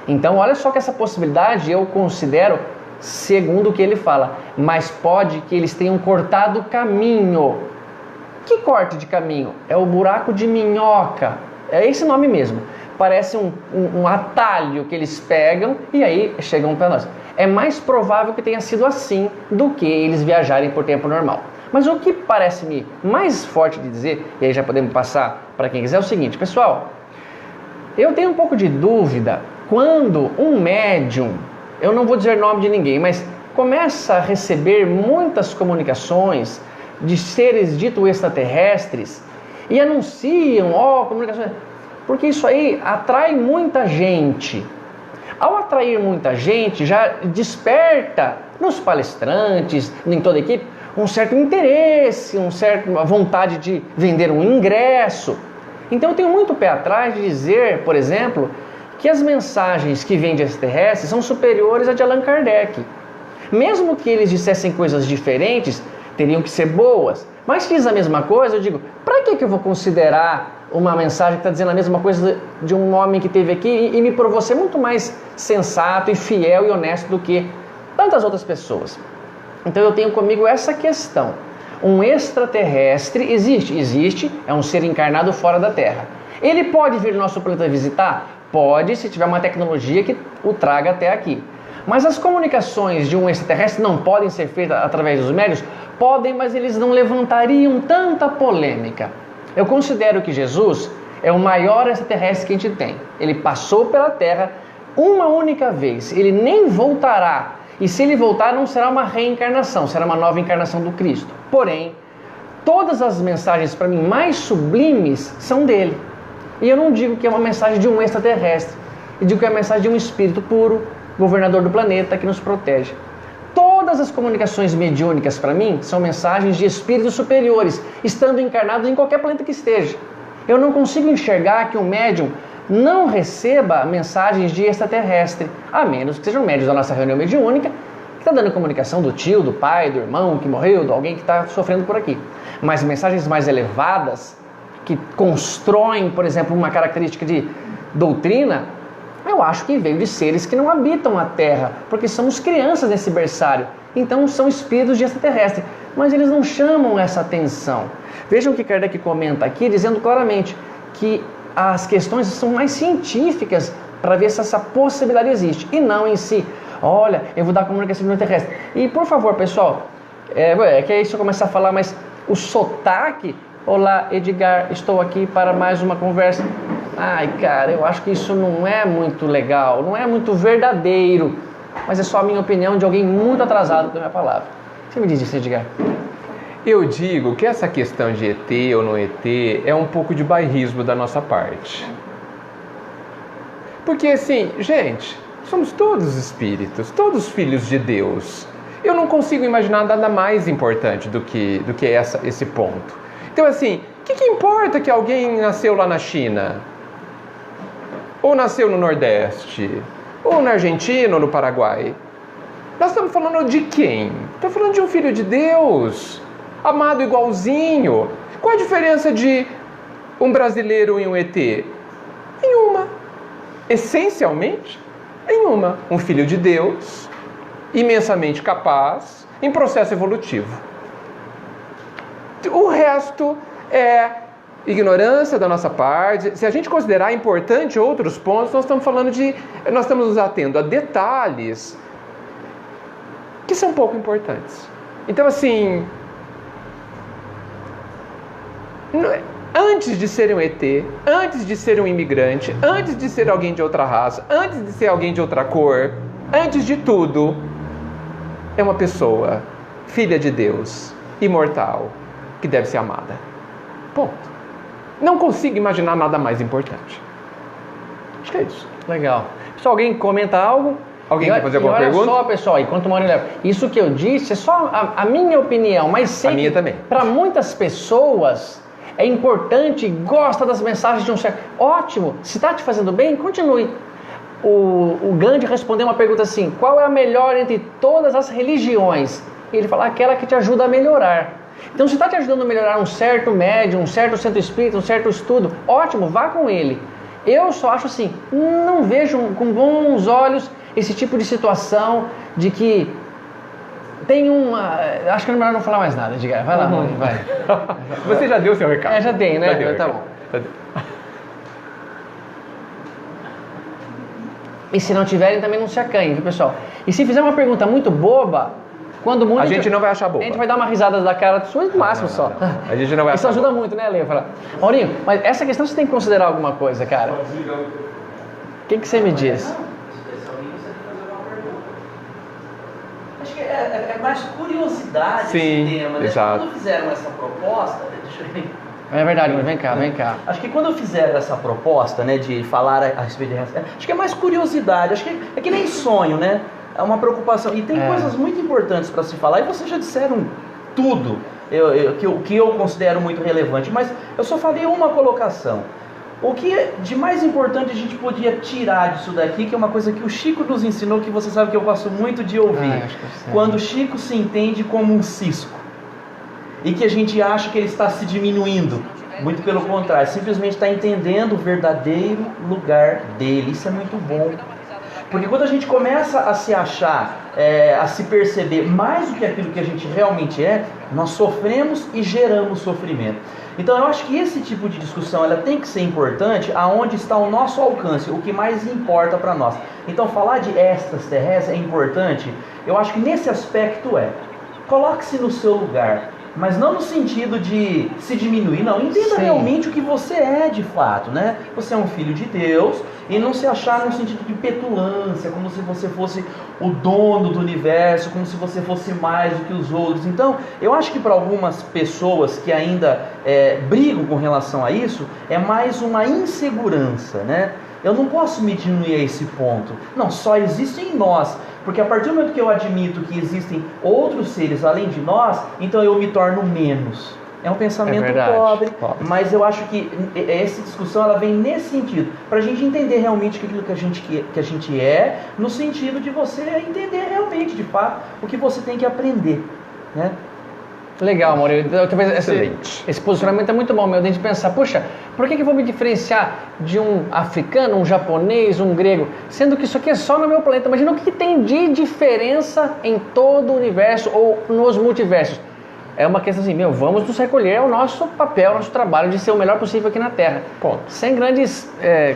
Speaker 1: Então olha só que essa possibilidade eu considero, segundo o que ele fala, mas pode que eles tenham cortado o caminho. Que corte de caminho? É o buraco de minhoca, é esse nome mesmo. Parece um atalho que eles pegam e aí chegam para nós. É mais provável que tenha sido assim do que eles viajarem por tempo normal. Mas o que parece-me mais forte de dizer, e aí já podemos passar para quem quiser, é o seguinte, pessoal, eu tenho um pouco de dúvida quando um médium, eu não vou dizer nome de ninguém, mas começa a receber muitas comunicações de seres ditos extraterrestres e anunciam, comunicações, porque isso aí atrai muita gente. Ao atrair muita gente, já desperta nos palestrantes, em toda a equipe, um certo interesse, uma vontade de vender um ingresso. Então eu tenho muito pé atrás de dizer, por exemplo, que as mensagens que vêm de extraterrestres são superiores a de Allan Kardec. Mesmo que eles dissessem coisas diferentes, teriam que ser boas. Mas se diz a mesma coisa, eu digo, para que eu vou considerar uma mensagem que está dizendo a mesma coisa de um homem que esteve aqui e me provou ser muito mais sensato e fiel e honesto do que tantas outras pessoas? Então eu tenho comigo essa questão. Um extraterrestre existe? Existe, é um ser encarnado fora da Terra. Ele pode vir no nosso planeta visitar? Pode, se tiver uma tecnologia que o traga até aqui. Mas as comunicações de um extraterrestre não podem ser feitas através dos médios? Podem, mas eles não levantariam tanta polêmica. Eu considero que Jesus é o maior extraterrestre que a gente tem. Ele passou pela Terra uma única vez, ele nem voltará. E se ele voltar, não será uma reencarnação, será uma nova encarnação do Cristo. Porém, todas as mensagens para mim mais sublimes são dele. E eu não digo que é uma mensagem de um extraterrestre, eu digo que é a mensagem de um espírito puro, governador do planeta, que nos protege. Todas as comunicações mediúnicas para mim são mensagens de espíritos superiores, estando encarnados em qualquer planeta que esteja. Eu não consigo enxergar que um médium não receba mensagens de extraterrestre, a menos que sejam médios da nossa reunião mediúnica, que está dando comunicação do tio, do pai, do irmão que morreu, de alguém que está sofrendo por aqui. Mas mensagens mais elevadas, que constroem, por exemplo, uma característica de doutrina, eu acho que veio de seres que não habitam a Terra, porque somos crianças nesse berçário, então são espíritos de extraterrestre, mas eles não chamam essa atenção. Vejam o que Kardec comenta aqui, dizendo claramente que as questões são mais científicas para ver se essa possibilidade existe, e não em si, olha, eu vou dar comunicação extraterrestre. E por favor, pessoal, que aí se eu começar a falar, mas o sotaque, olá Edgar, estou aqui para mais uma conversa. Ai, cara, eu acho que isso não é muito legal, não é muito verdadeiro, mas é só a minha opinião de alguém muito atrasado com a minha palavra. Você me diz isso, Edgar?
Speaker 5: Eu digo que essa questão de ET ou não ET é um pouco de bairrismo da nossa parte. Porque assim, gente, somos todos espíritos, todos filhos de Deus. Eu não consigo imaginar nada mais importante do que esse ponto. Então assim, o que importa que alguém nasceu lá na China? Ou nasceu no Nordeste? Ou na Argentina ou no Paraguai? Nós estamos falando de quem? Estamos falando de um filho de Deus, amado igualzinho. Qual a diferença de um brasileiro e um ET? Nenhuma. Essencialmente, nenhuma. Um filho de Deus, imensamente capaz, em processo evolutivo. O resto é ignorância da nossa parte. Se a gente considerar importante outros pontos, nós estamos nos atendo a detalhes que são pouco importantes. Então, assim, antes de ser um ET, antes de ser um imigrante, antes de ser alguém de outra raça, antes de ser alguém de outra cor, antes de tudo, é uma pessoa, filha de Deus, imortal, que deve ser amada. Ponto. Não consigo imaginar nada mais importante. Acho que é isso.
Speaker 1: Legal. Pessoal, alguém comenta algo?
Speaker 5: Alguém quer fazer alguma pergunta?
Speaker 1: Olha só, pessoal, enquanto o Mauro leva. Isso que eu disse é só a minha opinião, mas sei
Speaker 5: a minha
Speaker 1: que
Speaker 5: também.
Speaker 1: Para muitas pessoas é importante, gosta das mensagens de um certo... Ótimo, se está te fazendo bem, continue. O Gandhi respondeu uma pergunta assim: qual é a melhor entre todas as religiões? E ele falou: aquela que te ajuda a melhorar. Então, se está te ajudando a melhorar um certo médium, um certo centro espírita, um certo estudo, ótimo, vá com ele. Eu só acho assim, não vejo com bons olhos esse tipo de situação de que tem uma... Acho que é melhor não falar mais nada, diga. Vai lá, Maurinho, vai.
Speaker 5: Você já deu o seu recado?
Speaker 1: Já tem, né?
Speaker 5: Já deu,
Speaker 1: tá bom. E se não tiverem, também não se acanhem, viu, pessoal? E se fizer uma pergunta muito boba, quando muito...
Speaker 5: A gente não vai achar boba.
Speaker 1: A gente vai dar uma risada da cara de sua, no máximo só.
Speaker 5: Não. A gente não vai
Speaker 1: Isso
Speaker 5: achar
Speaker 1: ajuda
Speaker 5: boba.
Speaker 1: muito, né, Leo? Maurinho, mas essa questão você tem que considerar alguma coisa, cara. O que você me diz?
Speaker 7: Acho que é mais curiosidade
Speaker 5: Sim,
Speaker 7: esse tema, né?
Speaker 5: exato.
Speaker 7: Quando fizeram essa proposta, deixa eu ver.
Speaker 1: É verdade, mas vem cá.
Speaker 7: Acho que quando fizeram essa proposta, né, de falar a respeito de acho que é mais curiosidade, acho que é que nem sonho, né? É uma preocupação. E tem coisas muito importantes para se falar, e vocês já disseram tudo que eu considero muito relevante, mas eu só falei uma colocação. O que de mais importante a gente podia tirar disso daqui, que é uma coisa que o Chico nos ensinou, que você sabe que eu gosto muito de ouvir. Quando o Chico se entende como um cisco, e que a gente acha que ele está se diminuindo. Muito pelo contrário, simplesmente está entendendo o verdadeiro lugar dele. Isso é muito bom. Porque quando a gente começa a se achar, a se perceber mais do que aquilo que a gente realmente é, nós sofremos e geramos sofrimento. Então eu acho que esse tipo de discussão ela tem que ser importante aonde está o nosso alcance, o que mais importa para nós. Então falar de extraterrestres é importante, eu acho que nesse aspecto coloque-se no seu lugar. Mas não no sentido de se diminuir, não. Entenda realmente o que você é de fato, né? Você é um filho de Deus e não se achar no sentido de petulância, como se você fosse o dono do universo, como se você fosse mais do que os outros. Então, eu acho que para algumas pessoas que ainda brigam com relação a isso, é mais uma insegurança, né? Eu não posso me diminuir a esse ponto. Não, só existe em nós. Porque a partir do momento que eu admito que existem outros seres além de nós, então eu me torno menos. É um pensamento pobre, mas eu acho que essa discussão ela vem nesse sentido, para a gente entender realmente aquilo que a gente é, no sentido de você entender realmente, de fato, o que você tem que aprender, né?
Speaker 1: Legal, Maurício. Esse posicionamento é muito bom, meu, de pensar, puxa, por que eu vou me diferenciar de um africano, um japonês, um grego, sendo que isso aqui é só no meu planeta? Imagina o que tem de diferença em todo o universo ou nos multiversos. É uma questão assim, vamos nos recolher ao nosso papel, ao nosso trabalho de ser o melhor possível aqui na Terra. Ponto. Sem grandes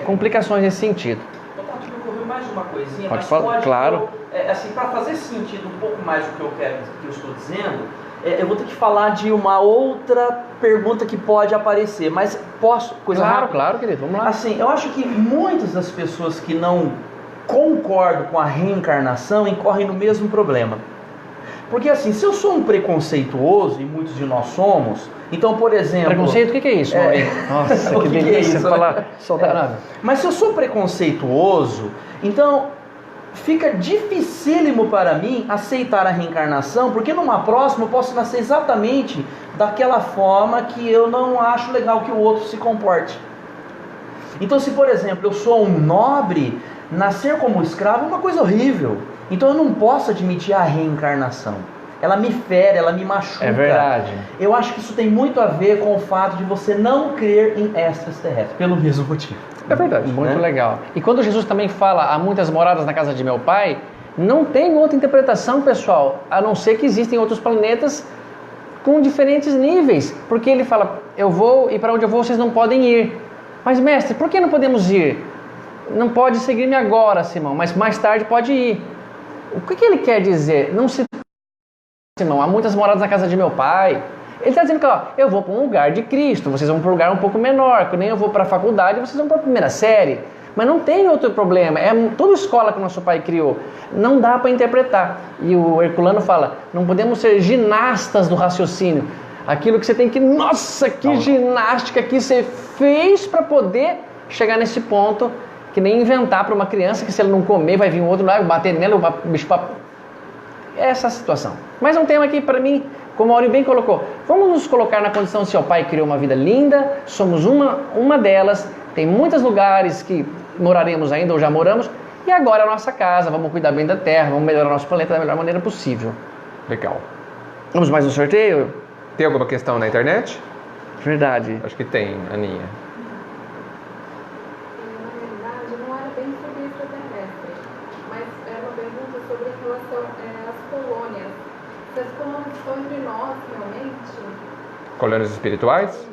Speaker 1: complicações nesse sentido.
Speaker 7: Me ocorreu mais uma coisinha,
Speaker 1: pode falar, claro.
Speaker 7: Assim, para fazer sentido um pouco mais do que eu estou dizendo, eu vou ter que falar de uma outra pergunta que pode aparecer, mas posso?
Speaker 1: Claro, querido, vamos lá.
Speaker 7: Assim, eu acho que muitas das pessoas que não concordam com a reencarnação incorrem no mesmo problema. Porque assim, se eu sou um preconceituoso, e muitos de nós somos, então, por exemplo...
Speaker 1: Preconceito, o que é isso, Maurinho? Nossa,
Speaker 7: O
Speaker 1: que
Speaker 7: que é
Speaker 1: delícia
Speaker 7: isso,
Speaker 1: falar.
Speaker 7: né?
Speaker 1: Soltar.
Speaker 7: Mas se eu sou preconceituoso, então fica dificílimo para mim aceitar a reencarnação, porque numa próxima eu posso nascer exatamente daquela forma que eu não acho legal que o outro se comporte. Então, se por exemplo eu sou um nobre, nascer como escravo é uma coisa horrível. Então eu não posso admitir a reencarnação. Ela me fere, ela me machuca.
Speaker 1: É verdade.
Speaker 7: Eu acho que isso tem muito a ver com o fato de você não crer em extraterrestres, pelo mesmo motivo.
Speaker 5: É verdade.
Speaker 1: Muito
Speaker 7: né?
Speaker 1: legal. E quando Jesus também fala há muitas moradas na casa de meu pai, não tem outra interpretação, pessoal, a não ser que existem outros planetas com diferentes níveis. Porque ele fala, eu vou e para onde eu vou vocês não podem ir. Mas mestre, por que não podemos ir? Não pode seguir-me agora, Simão, mas mais tarde pode ir. O que ele quer dizer? Não se... Simão, há muitas moradas na casa de meu pai. Ele está dizendo que ó, eu vou para um lugar de Cristo, vocês vão para um lugar um pouco menor, que nem eu vou para a faculdade, vocês vão para a primeira série. Mas não tem outro problema, é toda escola que o nosso pai criou. Não dá para interpretar. E o Herculano fala, não podemos ser ginastas do raciocínio. Aquilo que você tem que, nossa, que ginástica que você fez para poder chegar nesse ponto, que nem inventar para uma criança que se ela não comer vai vir um outro lá, bater nela, o bicho papo. Essa situação. Mas um tema aqui para mim, como o Maurinho bem colocou, vamos nos colocar na condição de seu pai criou uma vida linda, somos uma delas, tem muitos lugares que moraremos ainda ou já moramos, e agora é a nossa casa, vamos cuidar bem da terra, vamos melhorar nosso planeta da melhor maneira possível.
Speaker 5: Legal.
Speaker 1: Vamos mais um sorteio?
Speaker 5: Tem alguma questão na internet?
Speaker 1: Verdade.
Speaker 5: Acho que tem, Aninha.
Speaker 4: Na realidade, não era bem sobre extraterrestre, mas era uma pergunta sobre a relação às colônias. Se as colônias estão entre nós, realmente?
Speaker 5: Colônias espirituais?
Speaker 4: Isso.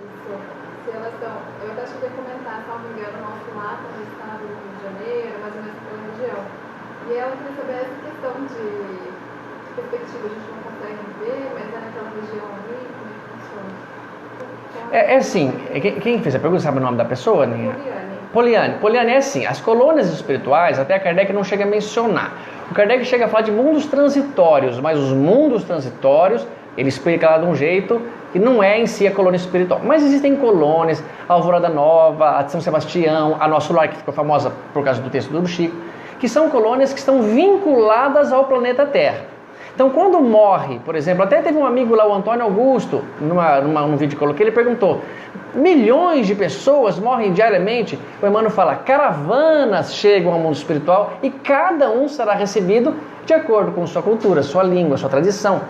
Speaker 4: Se elas estão... Eu até cheguei a comentar, se não me engano, o nosso mapa no estado do Rio de Janeiro, mais ou menos pela região. E ela queria saber essa questão de perspectiva, a gente não consegue ver, mas é naquela região ali, como é que funciona?
Speaker 1: É assim, quem fez a pergunta sabe o nome da pessoa, Aninha?
Speaker 4: Poliane.
Speaker 1: Poliane é assim, as colônias espirituais, até a Kardec não chega a mencionar. O Kardec chega a falar de mundos transitórios, mas os mundos transitórios, ele explica lá de um jeito que não é em si a colônia espiritual. Mas existem colônias, a Alvorada Nova, a de São Sebastião, a Nosso Lar, que ficou famosa por causa do texto do Chico, que são colônias que estão vinculadas ao planeta Terra. Então, quando morre, por exemplo, até teve um amigo lá, o Antônio Augusto, num vídeo que coloquei, ele perguntou, milhões de pessoas morrem diariamente, o Emmanuel fala, caravanas chegam ao mundo espiritual e cada um será recebido de acordo com sua cultura, sua língua, sua tradição.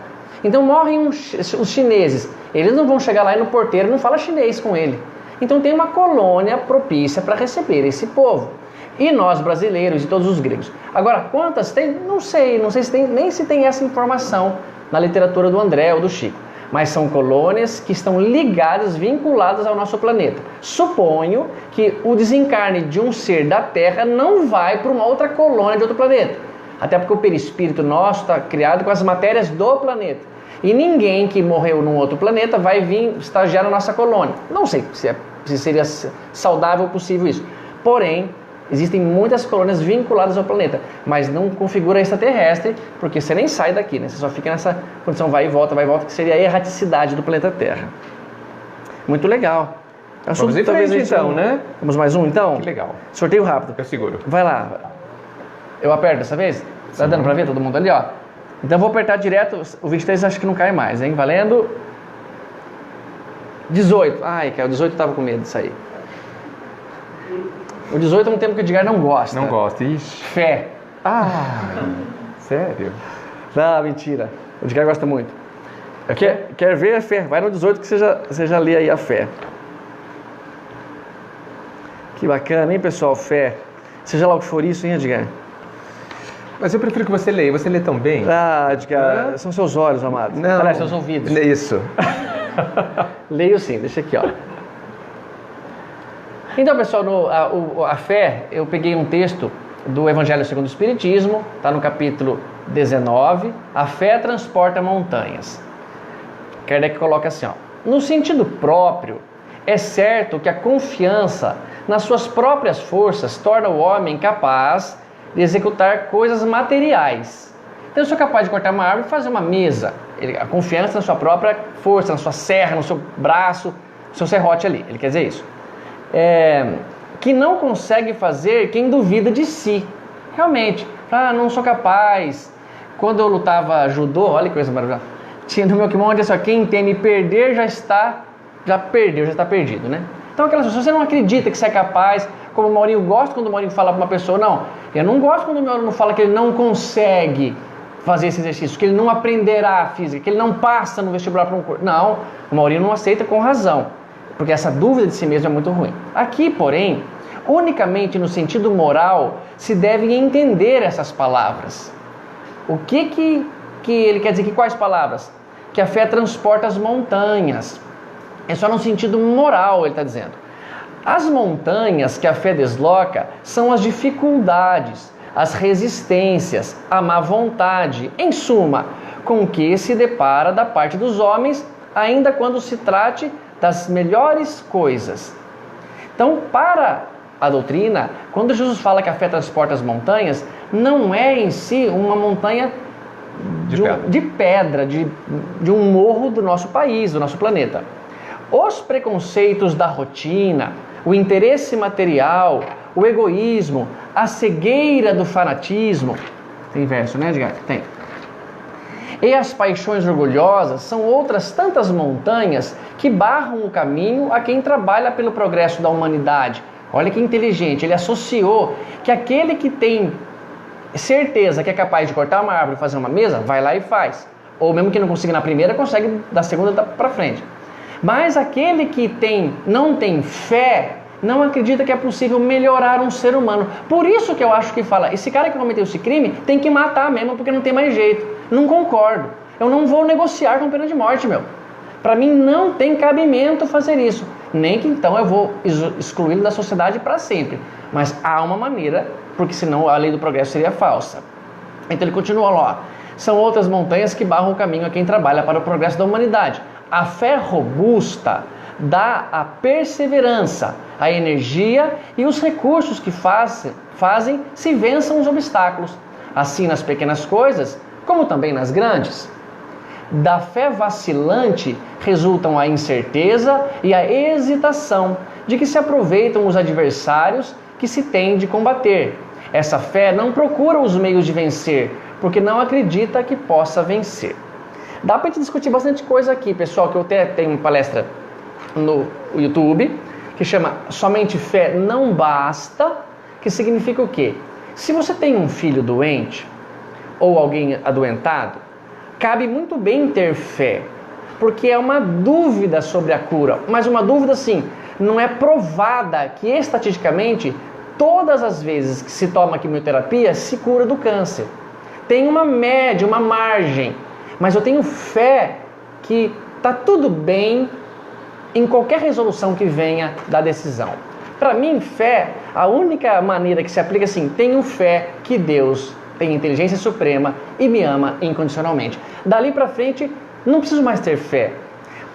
Speaker 1: Então morrem os chineses, eles não vão chegar lá e no porteiro não fala chinês com ele. Então tem uma colônia propícia para receber esse povo. E nós brasileiros e todos os gregos. Agora, quantas tem? Não sei se tem, nem se tem essa informação na literatura do André ou do Chico. Mas são colônias que estão ligadas, vinculadas ao nosso planeta. Suponho que o desencarne de um ser da Terra não vai para uma outra colônia de outro planeta. Até porque o perispírito nosso está criado com as matérias do planeta. E ninguém que morreu num outro planeta vai vir estagiar na nossa colônia. Não sei se seria saudável possível isso. Porém, existem muitas colônias vinculadas ao planeta, mas não configura extraterrestre, porque você nem sai daqui, né? Você só fica nessa condição vai e volta, que seria a erraticidade do planeta Terra. Muito legal.
Speaker 5: Vamos em frente então, né?
Speaker 1: Vamos mais um então?
Speaker 5: Que legal.
Speaker 1: Sorteio rápido.
Speaker 5: Eu seguro.
Speaker 1: Vai lá. Eu aperto dessa vez? Tá dando pra ver todo mundo ali, ó? Então vou apertar direto, o 23 acho que não cai mais, hein? Valendo. 18. Ai, cara, o 18 tava com medo disso aí. O 18 é um tema que o Edgar não gosta.
Speaker 5: Não gosta, ixi.
Speaker 1: Fé.
Speaker 5: Sério?
Speaker 1: Não, mentira. O Edgar gosta muito. Quer ver a fé? Vai no 18 que você já lê aí a fé. Que bacana, hein, pessoal? Fé. Seja lá o que for isso, hein, Edgar?
Speaker 5: Mas eu prefiro que você leia. Você lê tão bem.
Speaker 1: Edgar, são seus olhos, amado.
Speaker 5: Não.
Speaker 1: Aliás, seus ouvidos.
Speaker 5: Isso.
Speaker 1: Leio sim, deixa aqui, ó. Então, pessoal, a fé, eu peguei um texto do Evangelho segundo o Espiritismo, está no capítulo 19, a fé transporta montanhas. Kardec coloca assim, ó, no sentido próprio, é certo que a confiança nas suas próprias forças torna o homem capaz de executar coisas materiais, Então eu sou capaz de cortar uma árvore e fazer uma mesa. A confiança na sua própria força, na sua serra, no seu braço, no seu serrote ali. Ele quer dizer isso. Que não consegue fazer quem duvida de si. Realmente, não sou capaz. Quando eu lutava judô, olha que coisa maravilhosa. Tinha no meu kimono, assim, quem teme perder já perdeu, já está perdido, né? Então aquelas pessoas, você não acredita que você é capaz, como o Maurinho gosta quando o Maurinho fala para uma pessoa, não, eu não gosto quando o meu aluno fala que ele não consegue fazer esse exercício, que ele não aprenderá a física, que ele não passa no vestibular para um curso. Não, o Maurinho não aceita com razão, porque essa dúvida de si mesmo é muito ruim. Aqui, porém, unicamente no sentido moral, se devem entender essas palavras. O que ele quer dizer? Que quais palavras? Que a fé transporta as montanhas. É só no sentido moral, ele está dizendo. As montanhas que a fé desloca são as dificuldades, as resistências, a má vontade, em suma, com que se depara da parte dos homens, ainda quando se trate das melhores coisas. Então, para a doutrina, quando Jesus fala que a fé transporta as montanhas, não é em si uma montanha de pedra, de um morro do nosso país, do nosso planeta. Os preconceitos da rotina, o interesse material, o egoísmo, a cegueira do fanatismo, tem verso, né, Edgar? Tem. E as paixões orgulhosas são outras tantas montanhas que barram o caminho a quem trabalha pelo progresso da humanidade. Olha que inteligente, ele associou que aquele que tem certeza que é capaz de cortar uma árvore e fazer uma mesa, vai lá e faz. Ou mesmo que não consiga na primeira, consegue da segunda para frente. Mas aquele que não tem fé, não acredita que é possível melhorar um ser humano. Por isso que eu acho que fala, esse cara que cometeu esse crime tem que matar mesmo, porque não tem mais jeito. Não concordo. Eu não vou negociar com pena de morte, meu. Para mim não tem cabimento fazer isso. Nem que então eu vou excluí-lo da sociedade para sempre. Mas há uma maneira, porque senão a lei do progresso seria falsa. Então ele continua lá. São outras montanhas que barram o caminho a quem trabalha para o progresso da humanidade. A fé robusta dá a perseverança, a energia e os recursos que fazem se vençam os obstáculos. Assim nas pequenas coisas, como também nas grandes. Da fé vacilante resultam a incerteza e a hesitação, de que se aproveitam os adversários que se tem de combater. Essa fé não procura os meios de vencer, porque não acredita que possa vencer. Dá para a gente discutir bastante coisa aqui, pessoal, que eu até tenho uma palestra no YouTube, que chama Somente Fé Não Basta, que significa o quê? Se você tem um filho doente, ou alguém adoentado, cabe muito bem ter fé, porque é uma dúvida sobre a cura, mas uma dúvida assim, não é provada que estatisticamente todas as vezes que se toma quimioterapia se cura do câncer. Tem uma média, uma margem, mas eu tenho fé que está tudo bem em qualquer resolução que venha da decisão. Para mim, fé, a única maneira que se aplica assim, tenho fé que Deus tem inteligência suprema e me ama incondicionalmente. Dali para frente, não preciso mais ter fé.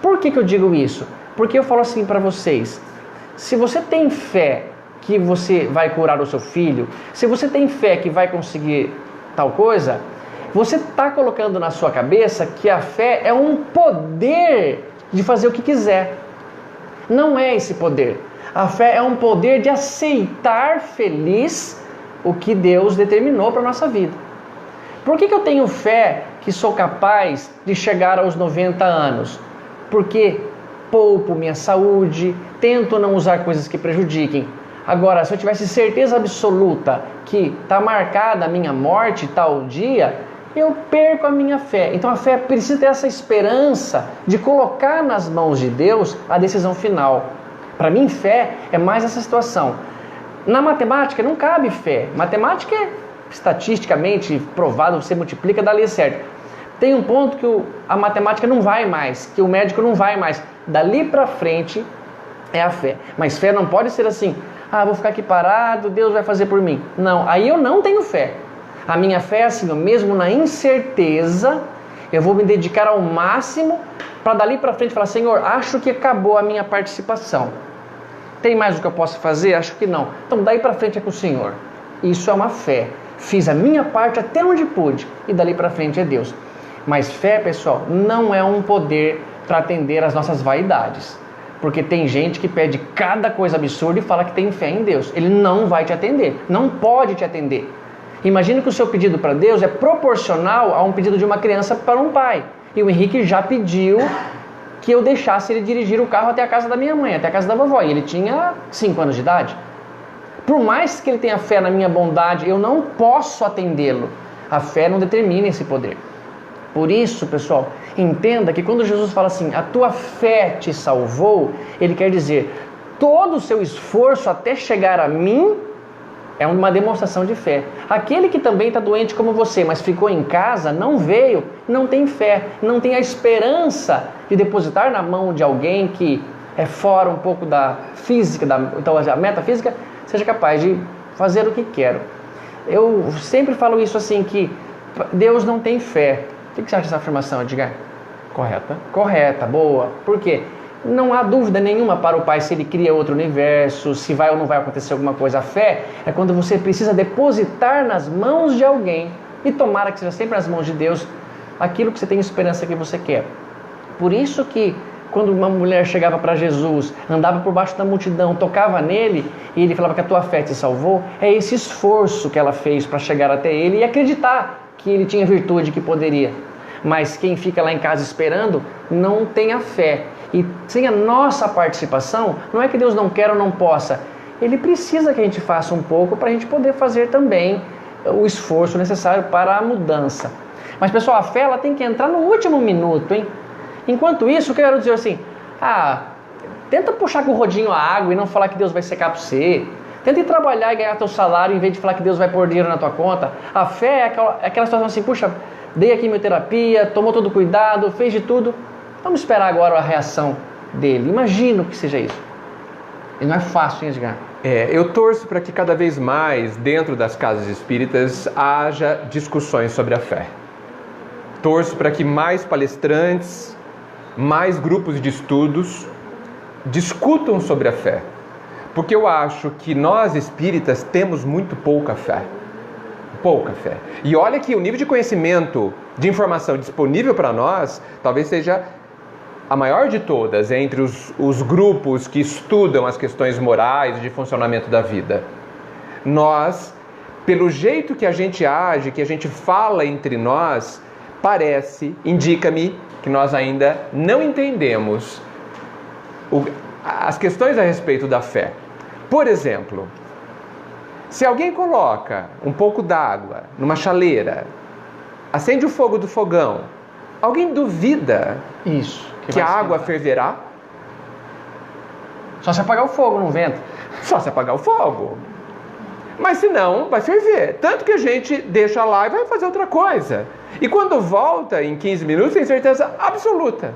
Speaker 1: Por que eu digo isso? Porque eu falo assim para vocês, se você tem fé que você vai curar o seu filho, se você tem fé que vai conseguir tal coisa, você está colocando na sua cabeça que a fé é um poder de fazer o que quiser. Não é esse poder. A fé é um poder de aceitar feliz o que Deus determinou para a nossa vida. Por que eu tenho fé que sou capaz de chegar aos 90 anos? Porque poupo minha saúde, tento não usar coisas que prejudiquem. Agora, se eu tivesse certeza absoluta que está marcada a minha morte tal dia, eu perco a minha fé. Então a fé precisa ter essa esperança de colocar nas mãos de Deus a decisão final. Para mim, fé é mais essa situação. Na matemática não cabe fé. Matemática é estatisticamente provado, você multiplica, dali é certo. Tem um ponto que a matemática não vai mais, que o médico não vai mais. Dali para frente é a fé. Mas fé não pode ser assim, vou ficar aqui parado, Deus vai fazer por mim. Não, aí eu não tenho fé. A minha fé é assim, mesmo na incerteza, eu vou me dedicar ao máximo para dali para frente falar, Senhor, acho que acabou a minha participação. Tem mais o que eu posso fazer? Acho que não. Então daí para frente é com o Senhor. Isso é uma fé. Fiz a minha parte até onde pude e dali para frente é Deus. Mas fé, pessoal, não é um poder para atender às nossas vaidades. Porque tem gente que pede cada coisa absurda e fala que tem fé em Deus. Ele não vai te atender, não pode te atender. Imagine que o seu pedido para Deus é proporcional a um pedido de uma criança para um pai. E o Henrique já pediu que eu deixasse ele dirigir o carro até a casa da minha mãe, até a casa da vovó. E ele tinha 5 anos de idade. Por mais que ele tenha fé na minha bondade, eu não posso atendê-lo. A fé não determina esse poder. Por isso, pessoal, entenda que quando Jesus fala assim, a tua fé te salvou, ele quer dizer, todo o seu esforço até chegar a mim é uma demonstração de fé. Aquele que também está doente como você, mas ficou em casa, não veio, não tem fé, não tem a esperança de depositar na mão de alguém que é fora um pouco da física, então a metafísica, seja capaz de fazer o que quer. Eu sempre falo isso assim, que Deus não tem fé. O que você acha dessa afirmação, Edgar?
Speaker 5: Correta.
Speaker 1: Correta, boa. Por quê? Não há dúvida nenhuma para o Pai se Ele cria outro universo, se vai ou não vai acontecer alguma coisa. A fé é quando você precisa depositar nas mãos de alguém, e tomara que seja sempre nas mãos de Deus, aquilo que você tem esperança que você quer. Por isso que quando uma mulher chegava para Jesus, andava por baixo da multidão, tocava nele, e ele falava que a tua fé te salvou, é esse esforço que ela fez para chegar até ele e acreditar que ele tinha virtude, que poderia. Mas quem fica lá em casa esperando, não tem a fé. E sem a nossa participação, não é que Deus não quer ou não possa. Ele precisa que a gente faça um pouco para a gente poder fazer também o esforço necessário para a mudança. Mas pessoal, a fé ela tem que entrar no último minuto, hein? Enquanto isso, eu quero dizer assim, tenta puxar com o rodinho a água e não falar que Deus vai secar para você. Tenta ir trabalhar e ganhar teu salário em vez de falar que Deus vai pôr dinheiro na tua conta. A fé é aquela situação assim, puxa, dei a quimioterapia, tomou todo cuidado, fez de tudo. Vamos esperar agora a reação dele. Imagino que seja isso. E não é fácil, hein, Edgar?
Speaker 5: Eu torço para que cada vez mais, dentro das casas espíritas, haja discussões sobre a fé. Torço para que mais palestrantes, mais grupos de estudos discutam sobre a fé. Porque eu acho que nós espíritas temos muito pouca fé. Pouca fé. E olha que o nível de conhecimento, de informação disponível para nós, talvez seja a maior de todas entre os grupos que estudam as questões morais e de funcionamento da vida. Nós, pelo jeito que a gente age, que a gente fala entre nós, indica-me que nós ainda não entendemos as questões a respeito da fé. Por exemplo, se alguém coloca um pouco d'água numa chaleira, acende o fogo do fogão, alguém duvida que a água ferverá?
Speaker 1: Só se apagar o fogo, não vento.
Speaker 5: Só se apagar o fogo. Mas se não, vai ferver. Tanto que a gente deixa lá e vai fazer outra coisa. E quando volta em 15 minutos, tem certeza absoluta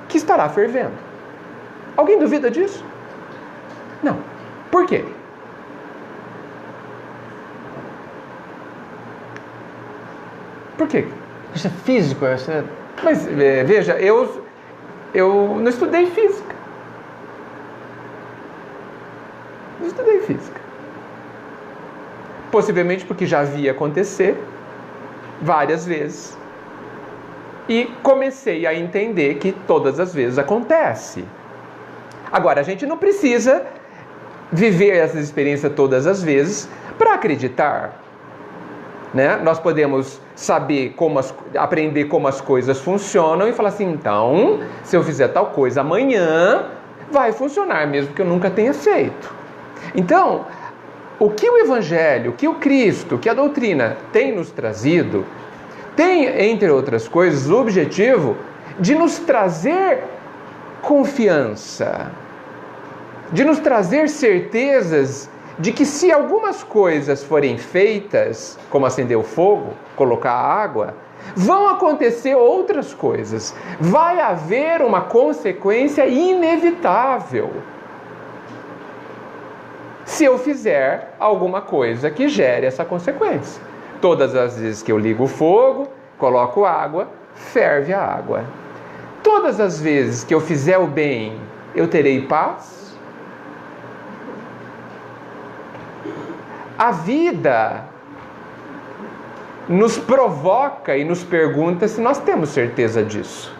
Speaker 5: que estará fervendo. Alguém duvida disso? Não. Por quê? Por quê?
Speaker 1: Isso é físico?
Speaker 5: Mas veja, eu não estudei física. Não estudei física. Possivelmente porque já vi acontecer várias vezes. E comecei a entender que todas as vezes acontece. Agora, a gente não precisa viver essa experiência todas as vezes para acreditar. Né? Nós podemos saber aprender como as coisas funcionam e falar assim, então, se eu fizer tal coisa amanhã, vai funcionar, mesmo que eu nunca tenha feito. Então, o que o Evangelho, o que o Cristo, o que a doutrina tem nos trazido, tem, entre outras coisas, o objetivo de nos trazer confiança, de nos trazer certezas de que se algumas coisas forem feitas, como acender o fogo, colocar água, vão acontecer outras coisas. Vai haver uma consequência inevitável se eu fizer alguma coisa que gere essa consequência. Todas as vezes que eu ligo o fogo, coloco água, ferve a água. Todas as vezes que eu fizer o bem, eu terei paz. A vida nos provoca e nos pergunta se nós temos certeza disso.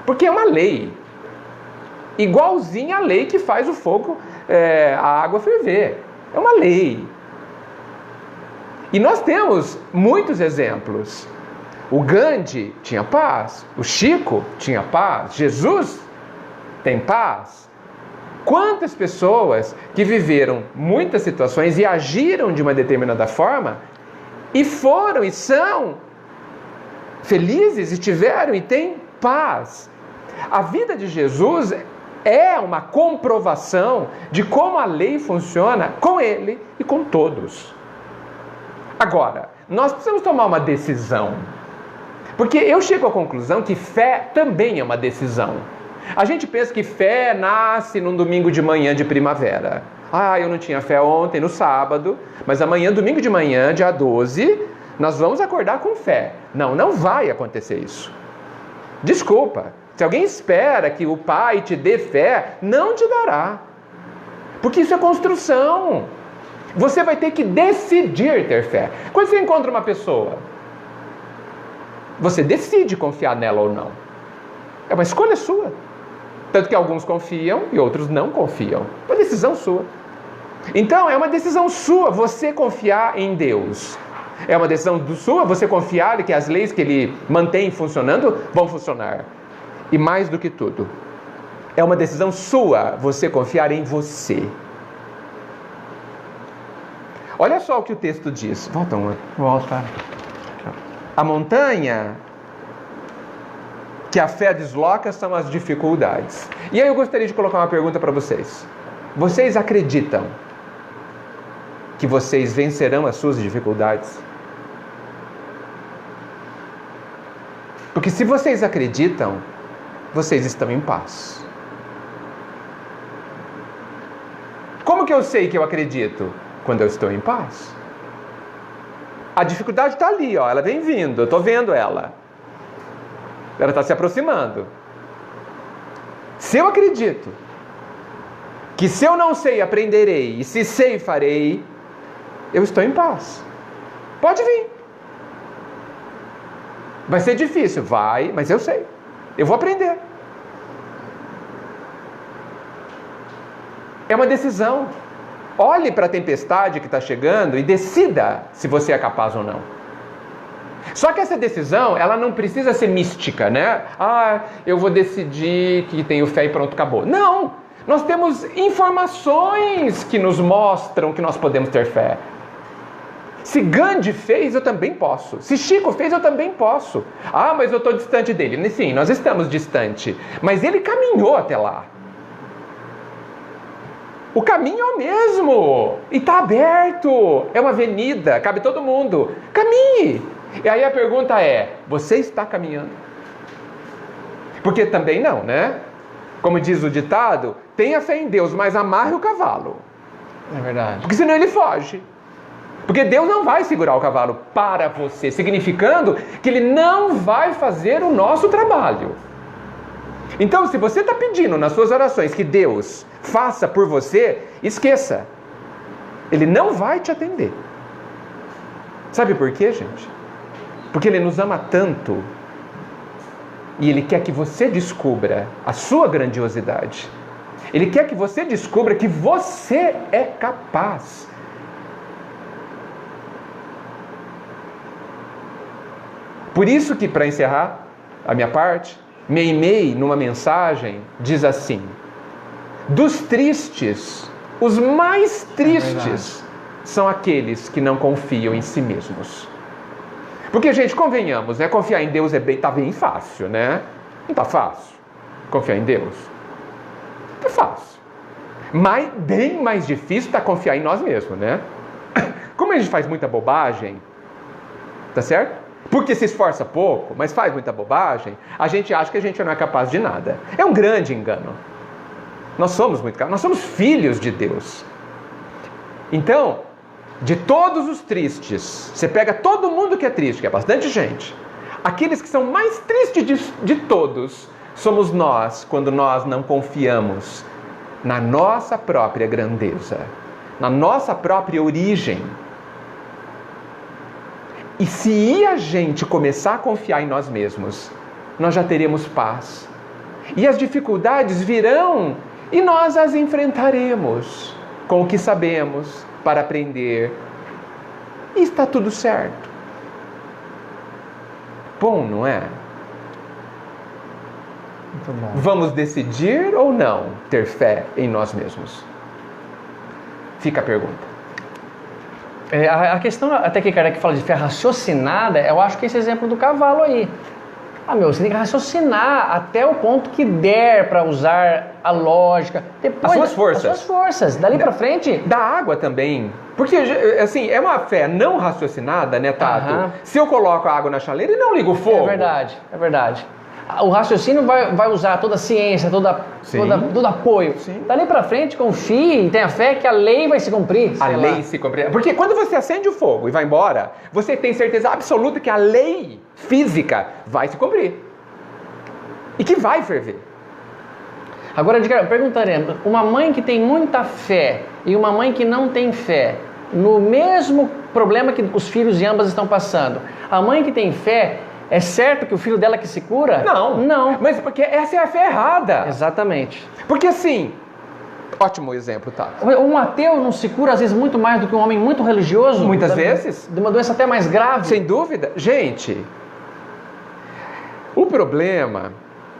Speaker 5: Porque é uma lei, igualzinha a lei que faz o fogo, a água ferver. É uma lei. E nós temos muitos exemplos. O Gandhi tinha paz, o Chico tinha paz, Jesus tem paz. Quantas pessoas que viveram muitas situações e agiram de uma determinada forma e foram e são felizes e tiveram e têm paz. A vida de Jesus é uma comprovação de como a lei funciona com ele e com todos. Agora, nós precisamos tomar uma decisão. Porque eu chego à conclusão que fé também é uma decisão. A gente pensa que fé nasce num domingo de manhã de primavera. Eu não tinha fé ontem, no sábado, mas amanhã, domingo de manhã, dia 12, nós vamos acordar com fé. Não, não vai acontecer isso. Desculpa. Se alguém espera que o Pai te dê fé, não te dará. Porque isso é construção. Você vai ter que decidir ter fé. Quando você encontra uma pessoa, você decide confiar nela ou não. É uma escolha sua. Tanto que alguns confiam e outros não confiam. É uma decisão sua. Então, é uma decisão sua você confiar em Deus. É uma decisão sua você confiar que as leis que Ele mantém funcionando vão funcionar. E mais do que tudo, é uma decisão sua você confiar em você. Olha só o que o texto diz.
Speaker 1: Volta.
Speaker 5: A montanha que a fé desloca são as dificuldades. E aí eu gostaria de colocar uma pergunta para vocês. Vocês acreditam que vocês vencerão as suas dificuldades? Porque se vocês acreditam, vocês estão em paz. Como que eu sei que eu acredito? Quando eu estou em paz. A dificuldade está ali, ela vem vindo, eu estou vendo ela. Ela está se aproximando. Se eu acredito que se eu não sei, aprenderei, e se sei, farei, eu estou em paz. Pode vir. Vai ser difícil? Vai, mas eu sei. Eu vou aprender. É uma decisão. Olhe para a tempestade que está chegando e decida se você é capaz ou não. Só que essa decisão, ela não precisa ser mística, né? Eu vou decidir que tenho fé e pronto, acabou. Não! Nós temos informações que nos mostram que nós podemos ter fé. Se Gandhi fez, eu também posso. Se Chico fez, eu também posso. Mas eu estou distante dele. Sim, nós estamos distante. Mas ele caminhou até lá. O caminho é o mesmo. E está aberto. É uma avenida. Cabe todo mundo. Caminhe. E aí a pergunta é, você está caminhando? Porque também não, né? Como diz o ditado, tenha fé em Deus, mas amarre o cavalo.
Speaker 1: É verdade.
Speaker 5: Porque senão ele foge. Porque Deus não vai segurar o cavalo para você, significando que Ele não vai fazer o nosso trabalho. Então, se você está pedindo nas suas orações que Deus faça por você, esqueça. Ele não vai te atender. Sabe por quê, gente? Porque Ele nos ama tanto e Ele quer que você descubra a sua grandiosidade. Ele quer que você descubra que você é capaz. Por isso que, para encerrar a minha parte, Meimei, numa mensagem, diz assim: dos tristes, os mais tristes são aqueles que não confiam em si mesmos. Porque, gente, convenhamos, né? Confiar em Deus tá bem fácil, né? Não tá fácil confiar em Deus? É fácil. Mas bem mais difícil está confiar em nós mesmos, né? Como a gente faz muita bobagem, tá certo? Porque se esforça pouco, mas faz muita bobagem, a gente acha que a gente não é capaz de nada. É um grande engano. Nós somos muito capazes, nós somos filhos de Deus. Então, de todos os tristes, você pega todo mundo que é triste, que é bastante gente, aqueles que são mais tristes de todos, somos nós, quando nós não confiamos na nossa própria grandeza, na nossa própria origem. E se a gente começar a confiar em nós mesmos, nós já teremos paz. E as dificuldades virão e nós as enfrentaremos com o que sabemos para aprender. E está tudo certo. Bom, não é?
Speaker 1: Muito bom.
Speaker 5: Vamos decidir ou não ter fé em nós mesmos? Fica a pergunta.
Speaker 1: A questão, até que Kardec fala de fé raciocinada, eu acho que esse exemplo do cavalo aí. Você tem que raciocinar até o ponto que der para usar a lógica. Depois,
Speaker 5: as suas forças.
Speaker 1: As suas forças. Dali para frente.
Speaker 5: Da água também. Porque, assim, é uma fé não raciocinada, né, Tato? Se eu coloco a água na chaleira e não ligo o fogo.
Speaker 1: É verdade. O raciocínio vai usar toda a ciência, todo apoio.
Speaker 5: Sim.
Speaker 1: Dali pra frente, confie e tenha fé que a lei vai se cumprir.
Speaker 5: A lei se cumprir. Porque quando você acende o fogo e vai embora, você tem certeza absoluta que a lei física vai se cumprir. E que vai ferver.
Speaker 1: Agora, perguntaremos, uma mãe que tem muita fé e uma mãe que não tem fé, no mesmo problema que os filhos de ambas estão passando, a mãe que tem fé, é certo que o filho dela que se cura? Não. Mas
Speaker 5: porque essa é a fé errada.
Speaker 1: Exatamente.
Speaker 5: Porque assim, ótimo exemplo, tá?
Speaker 1: Um ateu não se cura, às vezes, muito mais do que um homem muito religioso?
Speaker 5: Muitas vezes.
Speaker 1: De uma doença até mais grave?
Speaker 5: Sem dúvida. Gente, o problema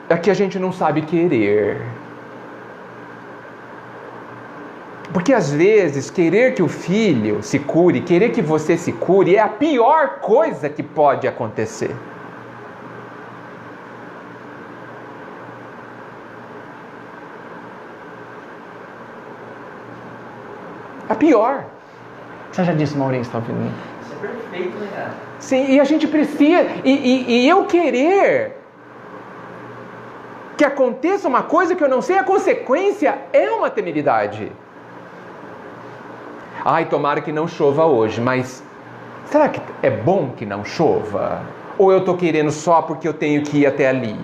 Speaker 5: é que a gente não sabe querer. Porque às vezes, querer que o filho se cure, querer que você se cure, é a pior coisa que pode acontecer. A pior.
Speaker 1: Você já disse, Maurício, está ouvindo?
Speaker 7: Isso é perfeito, né, cara?
Speaker 5: Sim, e a gente precisa... E eu querer que aconteça uma coisa que eu não sei a consequência é uma temeridade. Ai, tomara que não chova hoje, mas será que é bom que não chova? Ou eu estou querendo só porque eu tenho que ir até ali?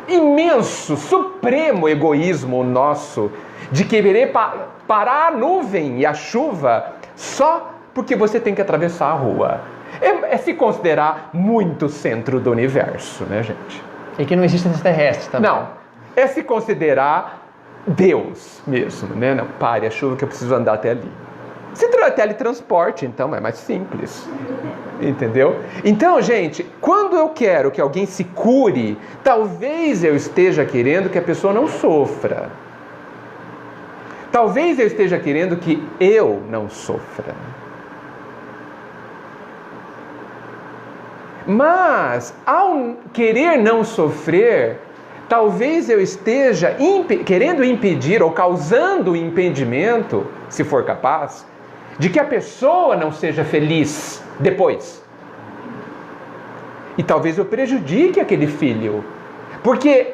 Speaker 5: Imenso, supremo egoísmo nosso de querer parar a nuvem e a chuva só porque você tem que atravessar a rua. É se considerar muito centro do universo, né, gente?
Speaker 1: E que não existem extraterrestres também.
Speaker 5: Não, é se considerar Deus mesmo, né? Não, pare a chuva que eu preciso andar até ali. Se teletransporte, então, é mais simples. Entendeu? Então, gente, quando eu quero que alguém se cure, talvez eu esteja querendo que a pessoa não sofra. Talvez eu esteja querendo que eu não sofra. Mas, ao querer não sofrer, talvez eu esteja querendo impedir ou causando impedimento, se for capaz, de que a pessoa não seja feliz depois. E talvez eu prejudique aquele filho. Porque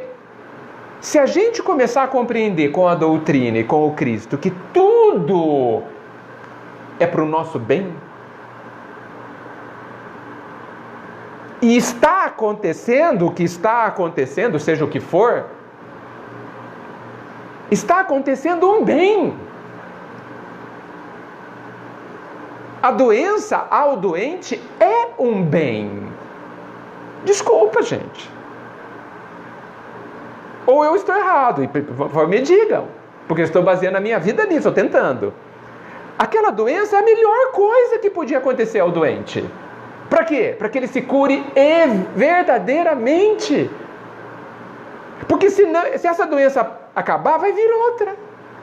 Speaker 5: se a gente começar a compreender com a doutrina e com o Cristo que tudo é para o nosso bem, e está acontecendo o que está acontecendo, seja o que for, está acontecendo um bem. A doença ao doente é um bem. Desculpa, gente. Ou eu estou errado, e por favor me digam, porque eu estou baseando a minha vida nisso, estou tentando. Aquela doença é a melhor coisa que podia acontecer ao doente. Para quê? Para que ele se cure verdadeiramente. Porque se essa doença acabar, vai vir outra.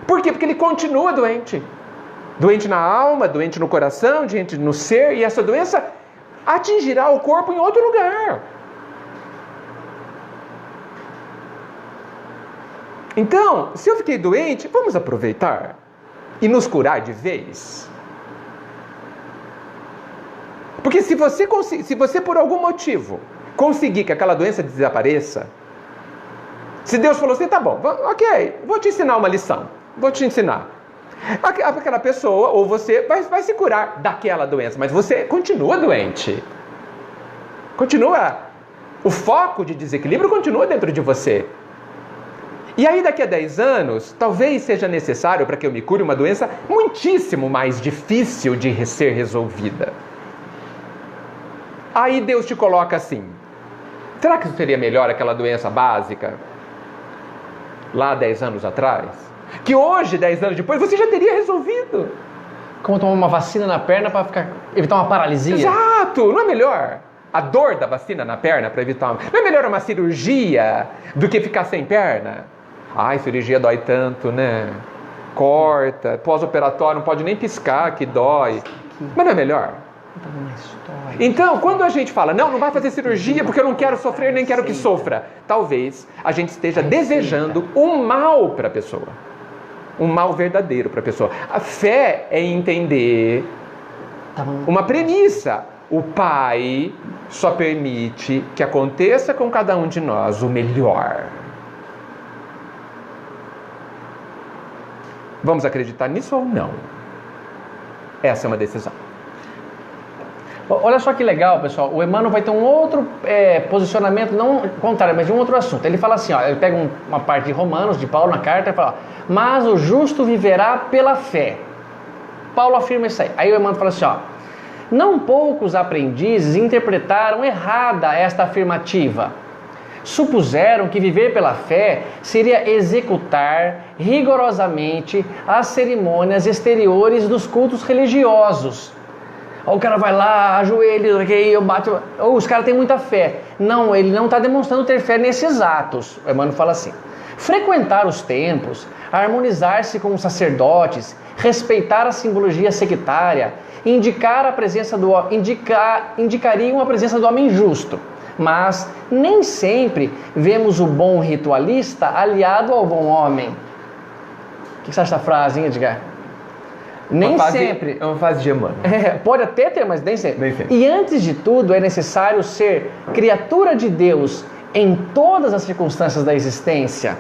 Speaker 5: Por quê? Porque ele continua doente. Doente na alma, doente no coração, doente no ser, e essa doença atingirá o corpo em outro lugar. Então, se eu fiquei doente, vamos aproveitar e nos curar de vez. Porque se você por algum motivo conseguir que aquela doença desapareça, se Deus falou assim, tá bom, ok, vou te ensinar uma lição, vou te ensinar. Aquela pessoa, ou você, vai se curar daquela doença, mas você continua doente. Continua, o foco de desequilíbrio continua dentro de você. E aí daqui a 10 anos, talvez seja necessário para que eu me cure uma doença muitíssimo mais difícil de ser resolvida. Aí Deus te coloca assim: será que seria melhor aquela doença básica lá 10 anos atrás? Que hoje, 10 anos depois, você já teria resolvido.
Speaker 1: Como tomar uma vacina na perna para evitar uma paralisia?
Speaker 5: Exato! Não é melhor a dor da vacina na perna para evitar Não é melhor uma cirurgia do que ficar sem perna? Ai, cirurgia dói tanto, né? Corta, pós-operatório, não pode nem piscar, que dói. Mas não é melhor? Então, quando a gente fala, não vai fazer cirurgia porque eu não quero sofrer, nem quero que sofra, talvez a gente esteja desejando um mal para a pessoa. Um mal verdadeiro para a pessoa. A fé é entender uma premissa. O Pai só permite que aconteça com cada um de nós o melhor. Vamos acreditar nisso ou não? Essa é uma decisão.
Speaker 1: Olha só que legal, pessoal. O Emmanuel vai ter um outro posicionamento, não contrário, mas de um outro assunto. Ele fala assim, ele pega uma parte de Romanos, de Paulo na carta, e fala: mas o justo viverá pela fé. Paulo afirma isso aí. Aí o Emmanuel fala assim, não poucos aprendizes interpretaram errada esta afirmativa. Supuseram que viver pela fé seria executar rigorosamente as cerimônias exteriores dos cultos religiosos. O cara vai lá, ajoelha, eu bato. Os caras têm muita fé. Não, ele não está demonstrando ter fé nesses atos. O Emmanuel fala assim: frequentar os templos, harmonizar-se com os sacerdotes, respeitar a simbologia sectária, indicar a presença do indicariam a presença do homem justo. Mas nem sempre vemos o bom ritualista aliado ao bom homem. O que você acha da frase, hein, Edgar? Nem sempre.
Speaker 5: É uma fase de Emmanuel.
Speaker 1: Pode até ter, mas nem sempre.
Speaker 5: Nem sempre.
Speaker 1: E antes de tudo, é necessário ser criatura de Deus em todas as circunstâncias da existência.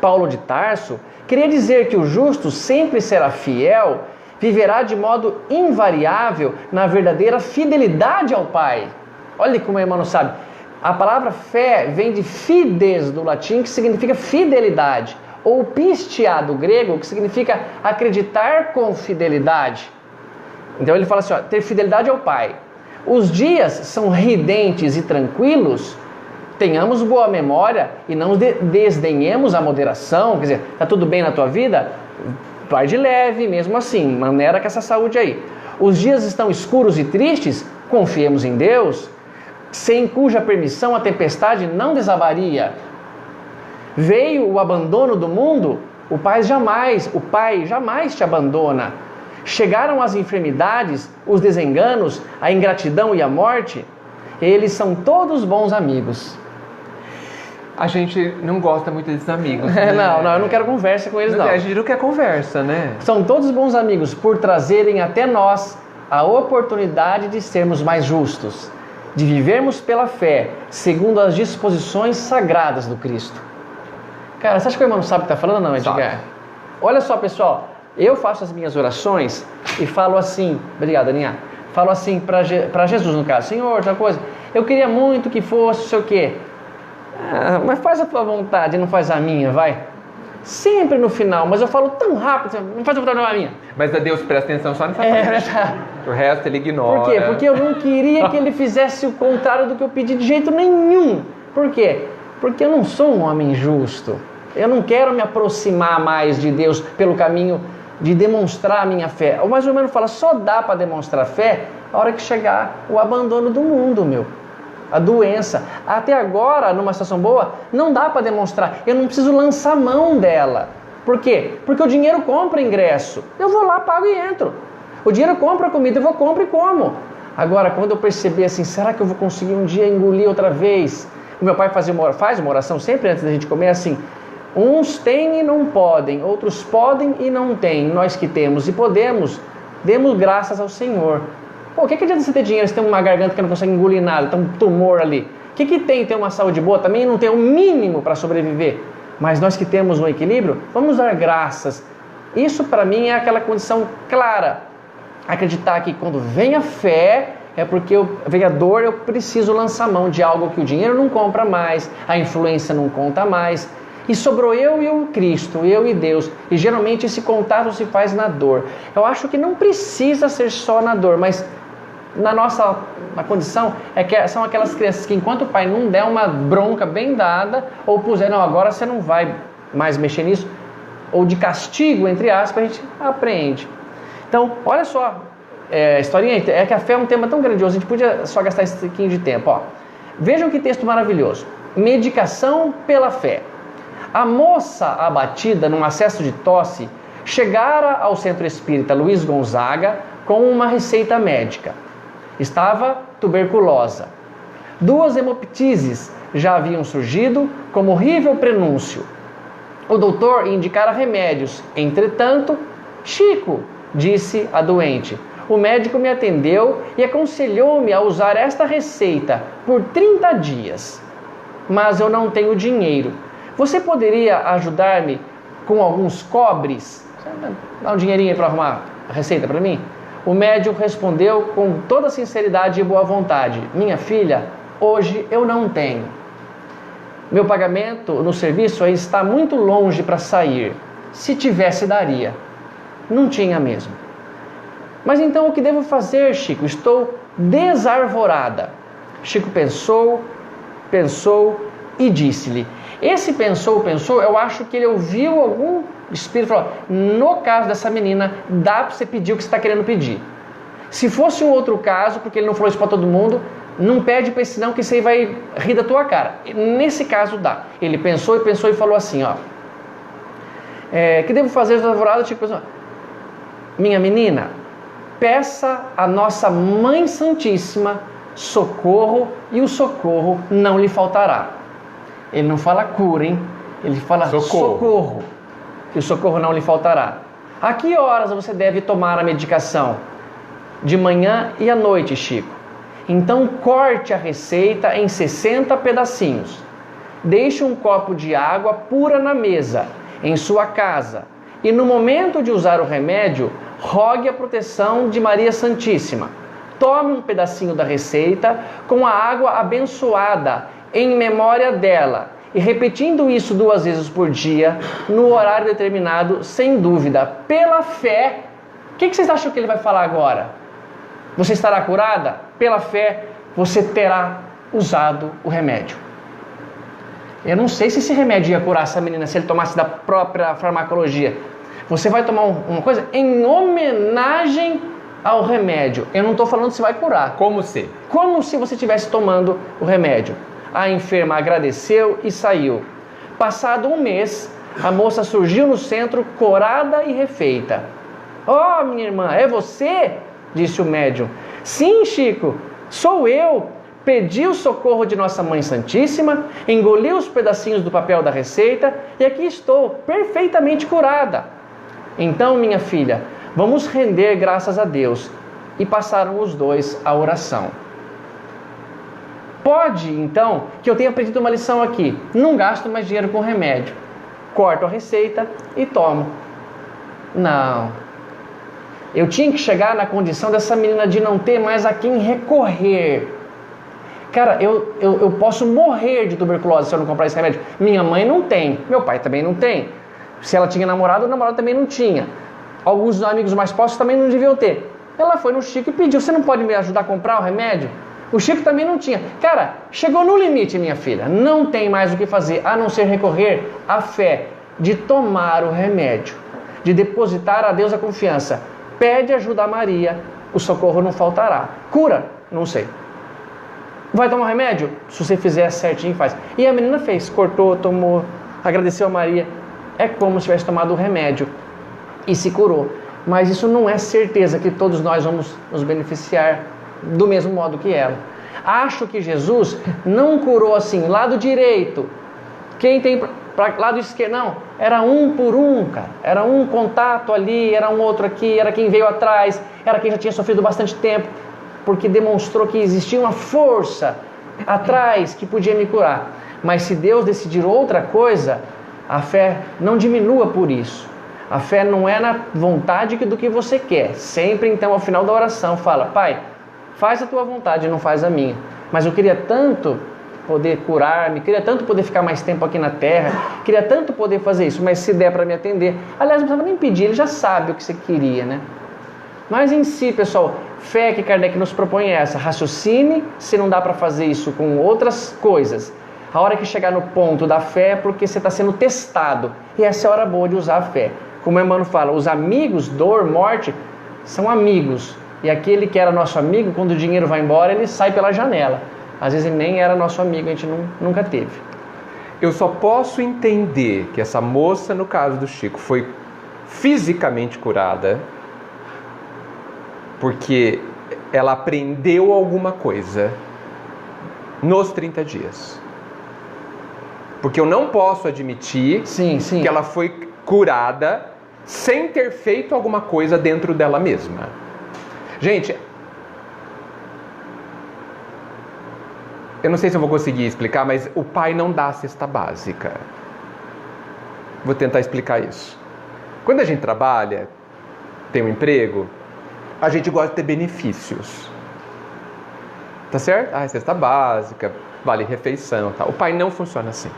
Speaker 1: Paulo de Tarso queria dizer que o justo sempre será fiel, viverá de modo invariável na verdadeira fidelidade ao Pai. Olha como o Emmanuel sabe. A palavra fé vem de fides, do latim, que significa fidelidade. Ou pistia, do grego, que significa acreditar com fidelidade. Então ele fala assim, ter fidelidade ao Pai. Os dias são ridentes e tranquilos, tenhamos boa memória e não desdenhemos a moderação. Quer dizer, está tudo bem na tua vida? Vai de leve, mesmo assim, maneira com essa saúde aí. Os dias estão escuros e tristes, confiemos em Deus, sem cuja permissão a tempestade não desabaria. Veio o abandono do mundo, o Pai jamais te abandona. Chegaram as enfermidades, os desenganos, a ingratidão e a morte, eles são todos bons amigos.
Speaker 5: A gente não gosta muito desses amigos.
Speaker 1: Não, eu não quero conversa com eles, não.
Speaker 5: A gente não quer conversa, né?
Speaker 1: São todos bons amigos por trazerem até nós a oportunidade de sermos mais justos, de vivermos pela fé, segundo as disposições sagradas do Cristo. Cara, você acha que o irmão não sabe o que está falando, não, Edgar?
Speaker 5: Sabe.
Speaker 1: Olha só, pessoal, eu faço as minhas orações e falo assim, obrigado, Aninha, falo assim para Jesus, no caso: Senhor, tal coisa, eu queria muito que fosse, não sei o quê, mas faz a tua vontade, não faz a minha, vai. Sempre no final, mas eu falo tão rápido, não faz a vontade, não a minha.
Speaker 5: Mas a Deus presta atenção só nessa parte. O resto ele ignora.
Speaker 1: Por quê? Porque eu não queria que ele fizesse o contrário do que eu pedi de jeito nenhum. Por quê? Porque eu não sou um homem justo. Eu não quero me aproximar mais de Deus pelo caminho de demonstrar a minha fé. Mas o irmão fala, só dá para demonstrar fé a hora que chegar o abandono do mundo, a doença. Até agora, numa situação boa, não dá para demonstrar. Eu não preciso lançar mão dela. Por quê? Porque o dinheiro compra ingresso. Eu vou lá, pago e entro. O dinheiro compra comida, eu vou, compro e como. Agora, quando eu perceber assim, será que eu vou conseguir um dia engolir outra vez? O meu pai faz uma oração sempre antes da gente comer assim: uns têm e não podem, outros podem e não têm. Nós que temos e podemos, demos graças ao Senhor. Pô, o que adianta você ter dinheiro se tem uma garganta que não consegue engolir nada, tem um tumor ali? O que tem ter uma saúde boa? Também não tem o mínimo para sobreviver. Mas nós que temos um equilíbrio, vamos dar graças. Isso para mim é aquela condição clara. Acreditar que quando vem a fé, é porque vem a dor, eu preciso lançar mão de algo que o dinheiro não compra mais, a influência não conta mais. E sobrou eu e o Cristo, eu e Deus. E geralmente esse contato se faz na dor. Eu acho que não precisa ser só na dor, mas na condição, são aquelas crianças que enquanto o pai não der uma bronca bem dada, ou puser, não, agora você não vai mais mexer nisso, ou de castigo, entre aspas, a gente aprende. Então, olha só, a historinha é que a fé é um tema tão grandioso, a gente podia só gastar esse pouquinho de tempo. Ó. Vejam que texto maravilhoso. Medicação pela fé. A moça abatida num acesso de tosse chegara ao centro espírita Luiz Gonzaga com uma receita médica. Estava tuberculosa. 2 hemoptises já haviam surgido como horrível prenúncio. O doutor indicara remédios. Entretanto, Chico, disse a doente, o médico me atendeu e aconselhou-me a usar esta receita por 30 dias. Mas eu não tenho dinheiro. Você poderia ajudar-me com alguns cobres? Dá um dinheirinho para arrumar a receita para mim? O médico respondeu com toda sinceridade e boa vontade. Minha filha, hoje eu não tenho. Meu pagamento no serviço aí está muito longe para sair. Se tivesse, daria. Não tinha mesmo. Mas então o que devo fazer, Chico? Estou desarvorada. Chico pensou e disse-lhe. Esse pensou, eu acho que ele ouviu algum espírito falou, no caso dessa menina, dá para você pedir o que você está querendo pedir. Se fosse um outro caso, porque ele não falou isso para todo mundo, não pede para esse não, que isso aí vai rir da tua cara. Nesse caso dá. Ele pensou e falou assim, ó. Que devo fazer desarvorada? Chico pensou, minha menina, peça a nossa Mãe Santíssima socorro e o socorro não lhe faltará. Ele não fala cura, hein? Ele fala socorro. E o socorro não lhe faltará. A que horas você deve tomar a medicação? De manhã e à noite, Chico. Então corte a receita em 60 pedacinhos. Deixe um copo de água pura na mesa, em sua casa. E no momento de usar o remédio, rogue a proteção de Maria Santíssima. Tome um pedacinho da receita com a água abençoada em memória dela e repetindo isso 2 vezes por dia, no horário determinado, sem dúvida, pela fé. O que vocês acham que ele vai falar agora? Você estará curada? Pela fé, você terá usado o remédio. Eu não sei se esse remédio ia curar essa menina, se ele tomasse da própria farmacologia. Você vai tomar uma coisa em homenagem ao remédio. Eu não estou falando se vai curar.
Speaker 5: Como se?
Speaker 1: Como se você estivesse tomando o remédio. A enferma agradeceu e saiu. Passado 1 mês, a moça surgiu no centro, corada e refeita. Oh, minha irmã, é você? Disse o médium. Sim, Chico, sou eu. Pedi o socorro de Nossa Mãe Santíssima, engoli os pedacinhos do papel da receita e aqui estou, perfeitamente curada. Então, minha filha, vamos render graças a Deus. E passaram os 2 a oração. Pode, então, que eu tenha aprendido uma lição aqui. Não gasto mais dinheiro com remédio. Corto a receita e tomo. Não. Eu tinha que chegar na condição dessa menina de não ter mais a quem recorrer. Cara, eu posso morrer de tuberculose se eu não comprar esse remédio. Minha mãe não tem. Meu pai também não tem. Se ela tinha namorado, o namorado também não tinha. Alguns amigos mais próximos também não deviam ter. Ela foi no Chico e pediu, você não pode me ajudar a comprar o remédio? O Chico também não tinha. Cara, chegou no limite, minha filha. Não tem mais o que fazer, a não ser recorrer à fé de tomar o remédio, de depositar a Deus a confiança. Pede ajuda a Maria, o socorro não faltará. Cura? Não sei. Vai tomar o remédio? Se você fizer certinho, faz. E a menina fez, cortou, tomou, agradeceu a Maria. É como se tivesse tomado o remédio e se curou. Mas isso não é certeza que todos nós vamos nos beneficiar do mesmo modo que ela. Acho que Jesus não curou assim, lado direito. Quem tem para lado esquerdo? Não, era um por um, cara. Era um contato ali, era um outro aqui, era quem veio atrás, era quem já tinha sofrido bastante tempo, porque demonstrou que existia uma força atrás que podia me curar. Mas se Deus decidir outra coisa, a fé não diminua por isso. A fé não é na vontade do que você quer. Sempre, então, ao final da oração, fala, Pai, faz a tua vontade, não faz a minha. Mas eu queria tanto poder curar-me, queria tanto poder ficar mais tempo aqui na terra, queria tanto poder fazer isso, mas se der para me atender. Aliás, não precisava nem pedir, ele já sabe o que você queria, né? Mas em si, pessoal, Fé que Kardec nos propõe é essa: raciocine, se não dá para fazer isso com outras coisas. A hora que chegar no ponto da fé é porque você está sendo testado. E essa é a hora boa de usar a fé. Como Emmanuel fala, os amigos, dor, morte, são amigos. E aquele que era nosso amigo, quando o dinheiro vai embora, ele sai pela janela. Às vezes ele nem era nosso amigo, a gente nunca teve.
Speaker 5: Eu só posso entender que essa moça, no caso do Chico, foi fisicamente curada porque ela aprendeu alguma coisa nos 30 dias. Porque eu não posso admitir que ela foi curada sem ter feito alguma coisa dentro dela mesma. Gente, eu não sei se eu vou conseguir explicar, mas o pai não dá a cesta básica. Vou tentar explicar isso. Quando a gente trabalha, tem um emprego, a gente gosta de ter benefícios. Tá certo? Cesta básica, vale refeição, tá? O pai não funciona assim.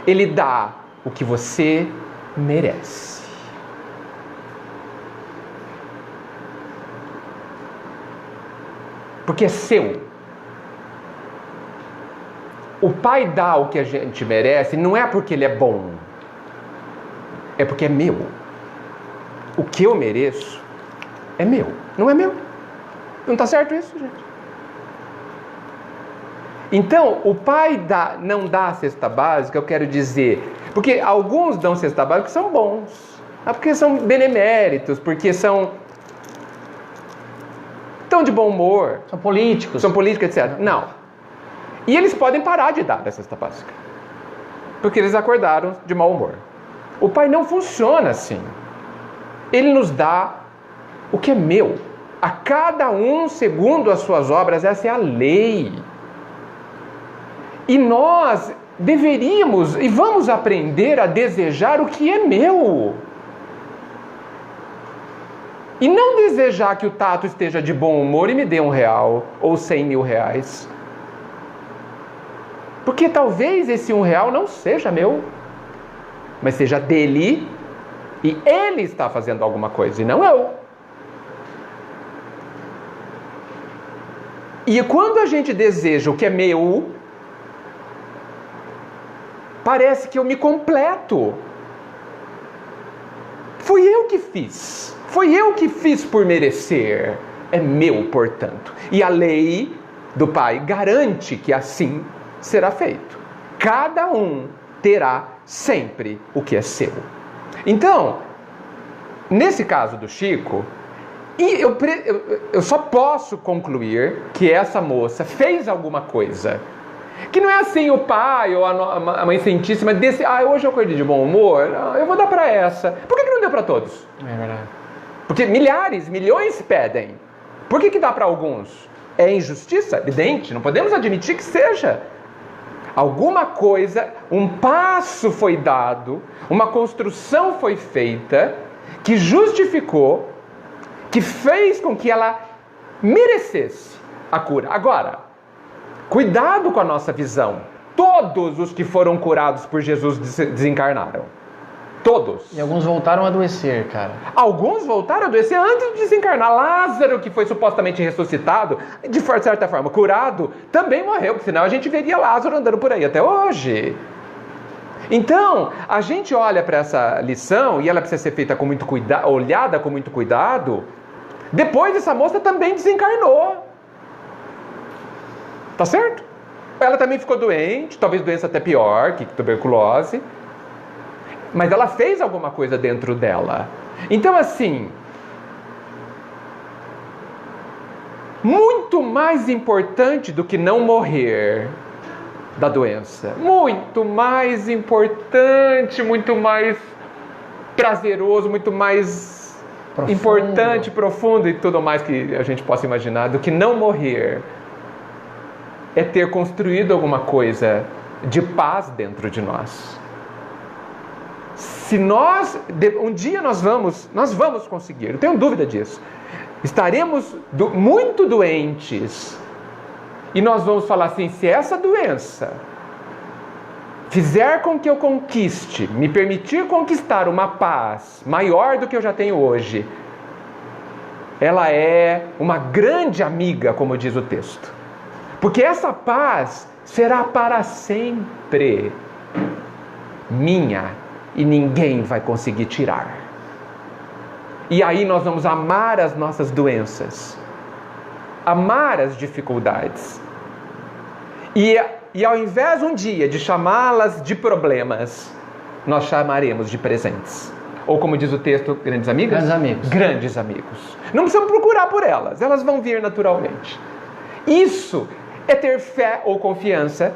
Speaker 5: Ele dá o que você merece. Porque é seu. O pai dá o que a gente merece não é porque ele é bom. É porque é meu. O que eu mereço é meu. Não é meu. Não está certo isso, gente? Então, o pai não dá a cesta básica, eu quero dizer, porque alguns dão cesta básica que são bons, porque são beneméritos, porque estão de bom humor.
Speaker 1: São políticos,
Speaker 5: etc. Não. E eles podem parar de dar a cesta básica, porque eles acordaram de mau humor. O pai não funciona assim. Ele nos dá o que é meu, a cada um segundo as suas obras. Essa é a lei. E nós deveríamos e vamos aprender a desejar o que é meu. E não desejar que o Tato esteja de bom humor e me dê R$1 ou 100 mil reais. Porque talvez esse R$1 não seja meu, mas seja dele, e ele está fazendo alguma coisa e não eu. E quando a gente deseja o que é meu, parece que eu me completo. Fui eu que fiz. Foi eu que fiz por merecer. É meu, portanto. E a lei do Pai garante que assim será feito. Cada um terá sempre o que é seu. Então, nesse caso do Chico, eu só posso concluir que essa moça fez alguma coisa. Que não é assim o pai ou a mãe Santíssima desse, hoje eu acordei de bom humor, eu vou dar para essa. Por que não deu para todos?
Speaker 1: É verdade.
Speaker 5: Porque milhões pedem. Por que dá para alguns? É injustiça? Evidente, não podemos admitir que seja. Alguma coisa, um passo foi dado, uma construção foi feita, que justificou, que fez com que ela merecesse a cura. Agora, cuidado com a nossa visão. Todos os que foram curados por Jesus desencarnaram. Todos.
Speaker 1: E alguns voltaram a adoecer, cara.
Speaker 5: Alguns voltaram a adoecer antes de desencarnar. Lázaro, que foi supostamente ressuscitado, de certa forma curado, também morreu, porque senão a gente veria Lázaro andando por aí até hoje. Então, a gente olha para essa lição, e ela precisa ser feita com muito cuidado, olhada com muito cuidado. Depois essa moça também desencarnou. Tá certo? Ela também ficou doente, talvez doença até pior que tuberculose. Mas ela fez alguma coisa dentro dela. Então, assim, muito mais importante do que não morrer da doença, muito mais importante, muito mais prazeroso, muito mais importante, profundo e tudo mais que a gente possa imaginar, do que não morrer, é ter construído alguma coisa de paz dentro de nós. Se um dia nós vamos conseguir, não tenho dúvida disso. Estaremos muito doentes e nós vamos falar assim: se essa doença fizer com que eu conquiste, me permitir conquistar uma paz maior do que eu já tenho hoje, ela é uma grande amiga, como diz o texto. Porque essa paz será para sempre minha e ninguém vai conseguir tirar. E aí nós vamos amar as nossas doenças, amar as dificuldades. E ao invés um dia de chamá-las de problemas, nós chamaremos de presentes. Ou como diz o texto, grandes amigas?
Speaker 1: Grandes amigos. Grandes amigos.
Speaker 5: Não precisamos procurar por elas, elas vão vir naturalmente. Isso é ter fé ou confiança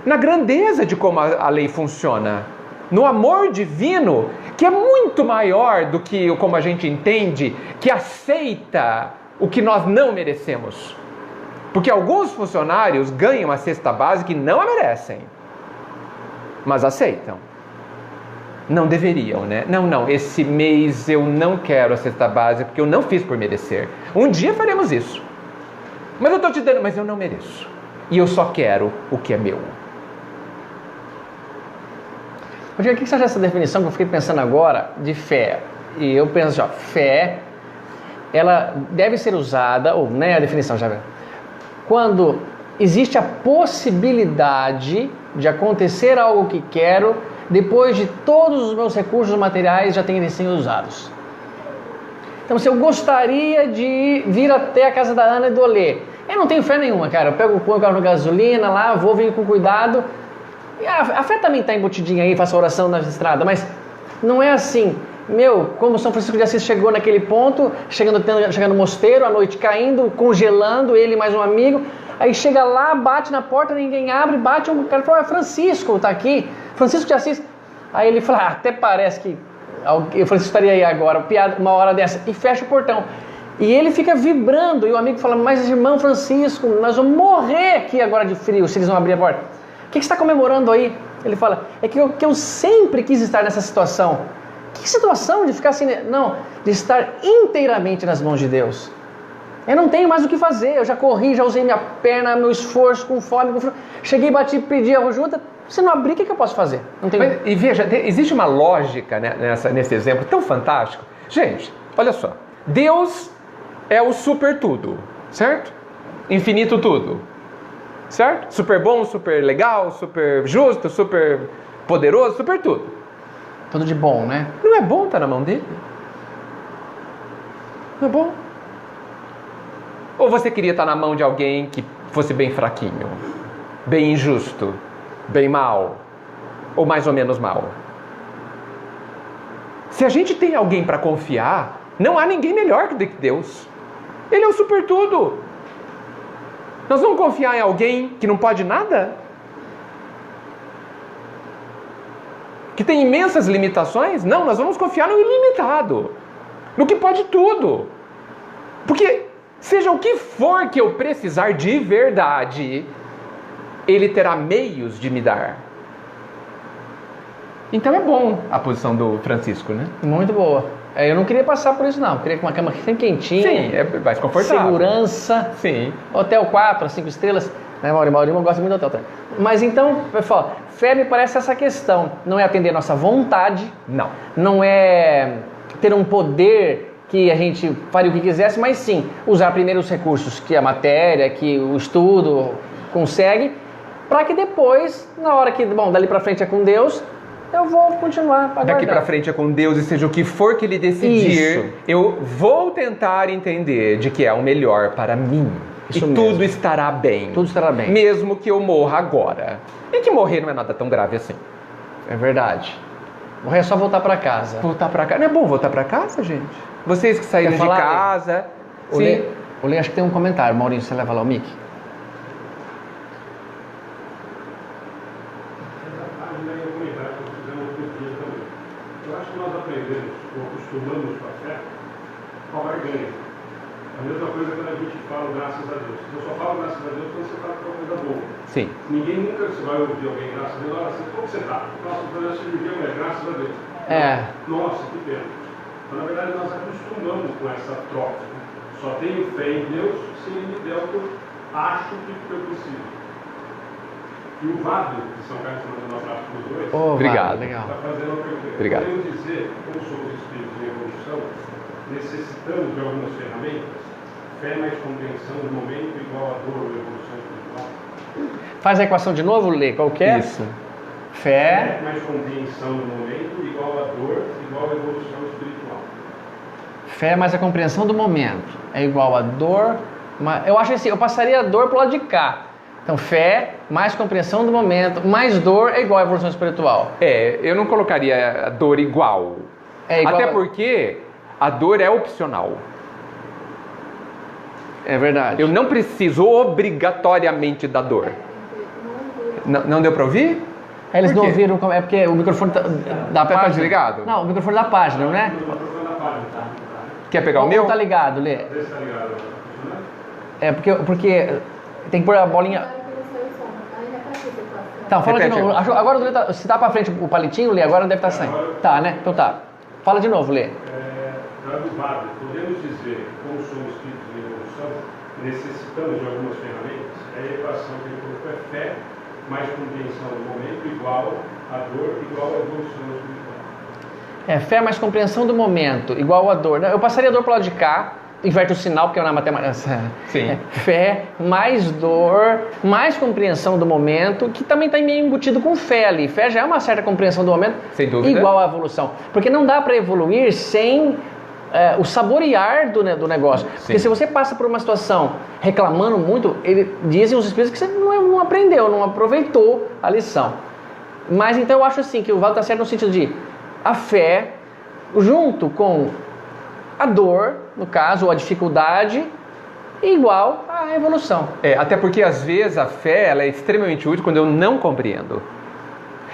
Speaker 5: na grandeza de como a lei funciona, no amor divino, que é muito maior do que como a gente entende, que aceita o que nós não merecemos. Porque alguns funcionários ganham a cesta básica e não a merecem, mas aceitam. Não deveriam, né? Não, esse mês eu não quero a cesta básica porque eu não fiz por merecer. Um dia faremos isso. Mas eu estou te dando, mas eu não mereço. E eu só quero o que é meu.
Speaker 1: Rodrigo, o que você acha dessa definição que eu fiquei pensando agora de fé? E eu penso, fé, ela deve ser usada, ou a definição já quando existe a possibilidade de acontecer algo que quero, depois de todos os meus recursos materiais já terem sido usados. Então, se eu gostaria de vir até a casa da Ana e do Olê, eu não tenho fé nenhuma, cara. Eu pego o carro no gasolina lá, vou vir com cuidado. E a fé também está embutidinha aí, faço oração na estrada, mas não é assim. Como São Francisco de Assis chegou naquele ponto, chegando no mosteiro, a noite caindo, congelando, ele e mais um amigo. Aí chega lá, bate na porta, ninguém abre, bate, um cara fala, Francisco está aqui, Francisco de Assis. Aí ele fala, até parece que o Francisco estaria aí agora, uma hora dessa, e fecha o portão. E ele fica vibrando, e o amigo fala, mas irmão Francisco, nós vamos morrer aqui agora de frio, se eles vão abrir a porta. O que você está comemorando aí? Ele fala, é que eu sempre quis estar nessa situação. Que situação de ficar assim? Não, de estar inteiramente nas mãos de Deus. Eu não tenho mais o que fazer, eu já corri, já usei minha perna, meu esforço, com fome, com frio. Cheguei, bati, pedi a ajuda. Se não abrir, o que eu posso fazer? Não tenho...
Speaker 5: Mas, e veja, existe uma lógica, né, nesse exemplo tão fantástico. Gente, olha só. Deus é o super tudo, certo? Infinito tudo, certo? Super bom, super legal, super justo, super poderoso, super tudo.
Speaker 1: Tudo de bom, né?
Speaker 5: Não é bom estar na mão dele? Não é bom? Ou você queria estar na mão de alguém que fosse bem fraquinho, bem injusto, bem mal, ou mais ou menos mal? Se a gente tem alguém para confiar, não há ninguém melhor que Deus. Ele é o super tudo. Nós vamos confiar em alguém que não pode nada? Que tem imensas limitações? Não, nós vamos confiar no ilimitado, no que pode tudo. Porque seja o que for que eu precisar de verdade, Ele terá meios de me dar. Então é bom a posição do Francisco, né?
Speaker 1: Muito boa. Eu não queria passar por isso, não. Eu queria com uma cama bem quentinha.
Speaker 5: Sim, é mais confortável.
Speaker 1: Segurança.
Speaker 5: Sim.
Speaker 1: Hotel 4, 5 estrelas. Né, Maurício gosta muito do hotel. Mas então, pessoal, fé me parece essa questão. Não é atender nossa vontade.
Speaker 5: Não.
Speaker 1: Não é ter um poder que a gente faria o que quisesse, mas sim, usar primeiro os recursos que a matéria, que o estudo consegue, para que depois, na hora que, dali para frente é com Deus, eu vou continuar aguardando.
Speaker 5: Daqui para frente é com Deus, e seja o que for que Ele decidir,
Speaker 1: Isso.
Speaker 5: eu vou tentar entender de que é o melhor para mim.
Speaker 1: Isso
Speaker 5: e
Speaker 1: mesmo.
Speaker 5: tudo estará bem.
Speaker 1: Tudo estará bem.
Speaker 5: Mesmo que eu morra agora. E que morrer não é nada tão grave assim.
Speaker 1: É verdade. Morrer é só voltar para casa.
Speaker 5: Voltar para casa. Não é bom voltar para casa, gente? Vocês que saíram
Speaker 1: Quer
Speaker 5: de
Speaker 1: falar,
Speaker 5: casa.
Speaker 1: O Lê, acho que tem um comentário. Maurício, você leva lá o mic?
Speaker 8: Eu acho que nós aprendemos, ou acostumamos com a fé, qual é ganho. A mesma coisa quando a gente fala graças a Deus. Eu só falo graças a Deus quando você fala que é uma coisa boa.
Speaker 5: Sim.
Speaker 8: Ninguém nunca vai ouvir alguém, graças a Deus, olha, como você está? Nossa, eu falei, a cirurgia, graças a Deus.
Speaker 1: É.
Speaker 8: Nossa, que pena. Então, na verdade, nós acostumamos com essa troca. Só tenho fé em Deus se Ele me der o que eu acho que eu preciso. E o Vado, de São Carlos, mandando um abraço para os dois.
Speaker 5: Obrigado.
Speaker 1: Legal.
Speaker 8: Está fazendo uma pergunta.
Speaker 5: Obrigado.
Speaker 8: Podemos dizer, como somos espíritos em evolução, necessitamos de algumas ferramentas. Fé mais compreensão do momento igual a dor ou evolução espiritual.
Speaker 1: Faz a equação de novo, Lê, qual que é?
Speaker 5: Isso.
Speaker 1: Fé.
Speaker 8: Fé mais compreensão do momento igual a dor igual a evolução espiritual.
Speaker 1: Fé mais a compreensão do momento é igual a dor. Eu acho assim, eu passaria a dor pro lado de cá. Então, fé mais compreensão do momento, mais dor é igual a evolução espiritual.
Speaker 5: Eu não colocaria a dor igual. Até porque a dor é opcional.
Speaker 1: É verdade.
Speaker 5: Eu não preciso obrigatoriamente da dor. Não deu para ouvir?
Speaker 1: Eles não ouviram, é porque o microfone da página.
Speaker 5: Tá desligado?
Speaker 1: Não, o microfone da página, não é?
Speaker 5: Quer pegar o meu?
Speaker 1: Ou tá ligado, Lê?
Speaker 8: Está ligado?
Speaker 1: É porque tem que pôr a bolinha. Tá, fala
Speaker 5: Repete.
Speaker 1: de novo. Agora o Lê tá, se tá pra frente o palitinho, Lê, agora deve estar saindo. Tá, né? Então tá. Fala de novo, Lê.
Speaker 8: Traduzado, podemos dizer, como somos espíritos em evolução, necessitamos de algumas ferramentas. A equação que ele colocou é fé mais compreensão do momento igual a dor igual a evolução espiritual.
Speaker 1: Fé mais compreensão do momento igual a dor. Eu passaria a dor pro lado de cá, inverte o sinal, porque é na matemática.
Speaker 5: Sim.
Speaker 1: Fé mais dor, mais compreensão do momento, que também está meio embutido com fé ali. Fé já é uma certa compreensão do momento,
Speaker 5: sem dúvida,
Speaker 1: igual à evolução. Porque não dá para evoluir sem o saborear do negócio.
Speaker 5: Sim.
Speaker 1: Porque se você passa por uma situação reclamando muito, dizem os espíritos que você não aprendeu, não aproveitou a lição. Mas então eu acho assim, que o Valdo está certo no sentido de a fé, junto com a dor, no caso, ou a dificuldade, igual à evolução.
Speaker 5: Até porque às vezes a fé ela é extremamente útil quando eu não compreendo.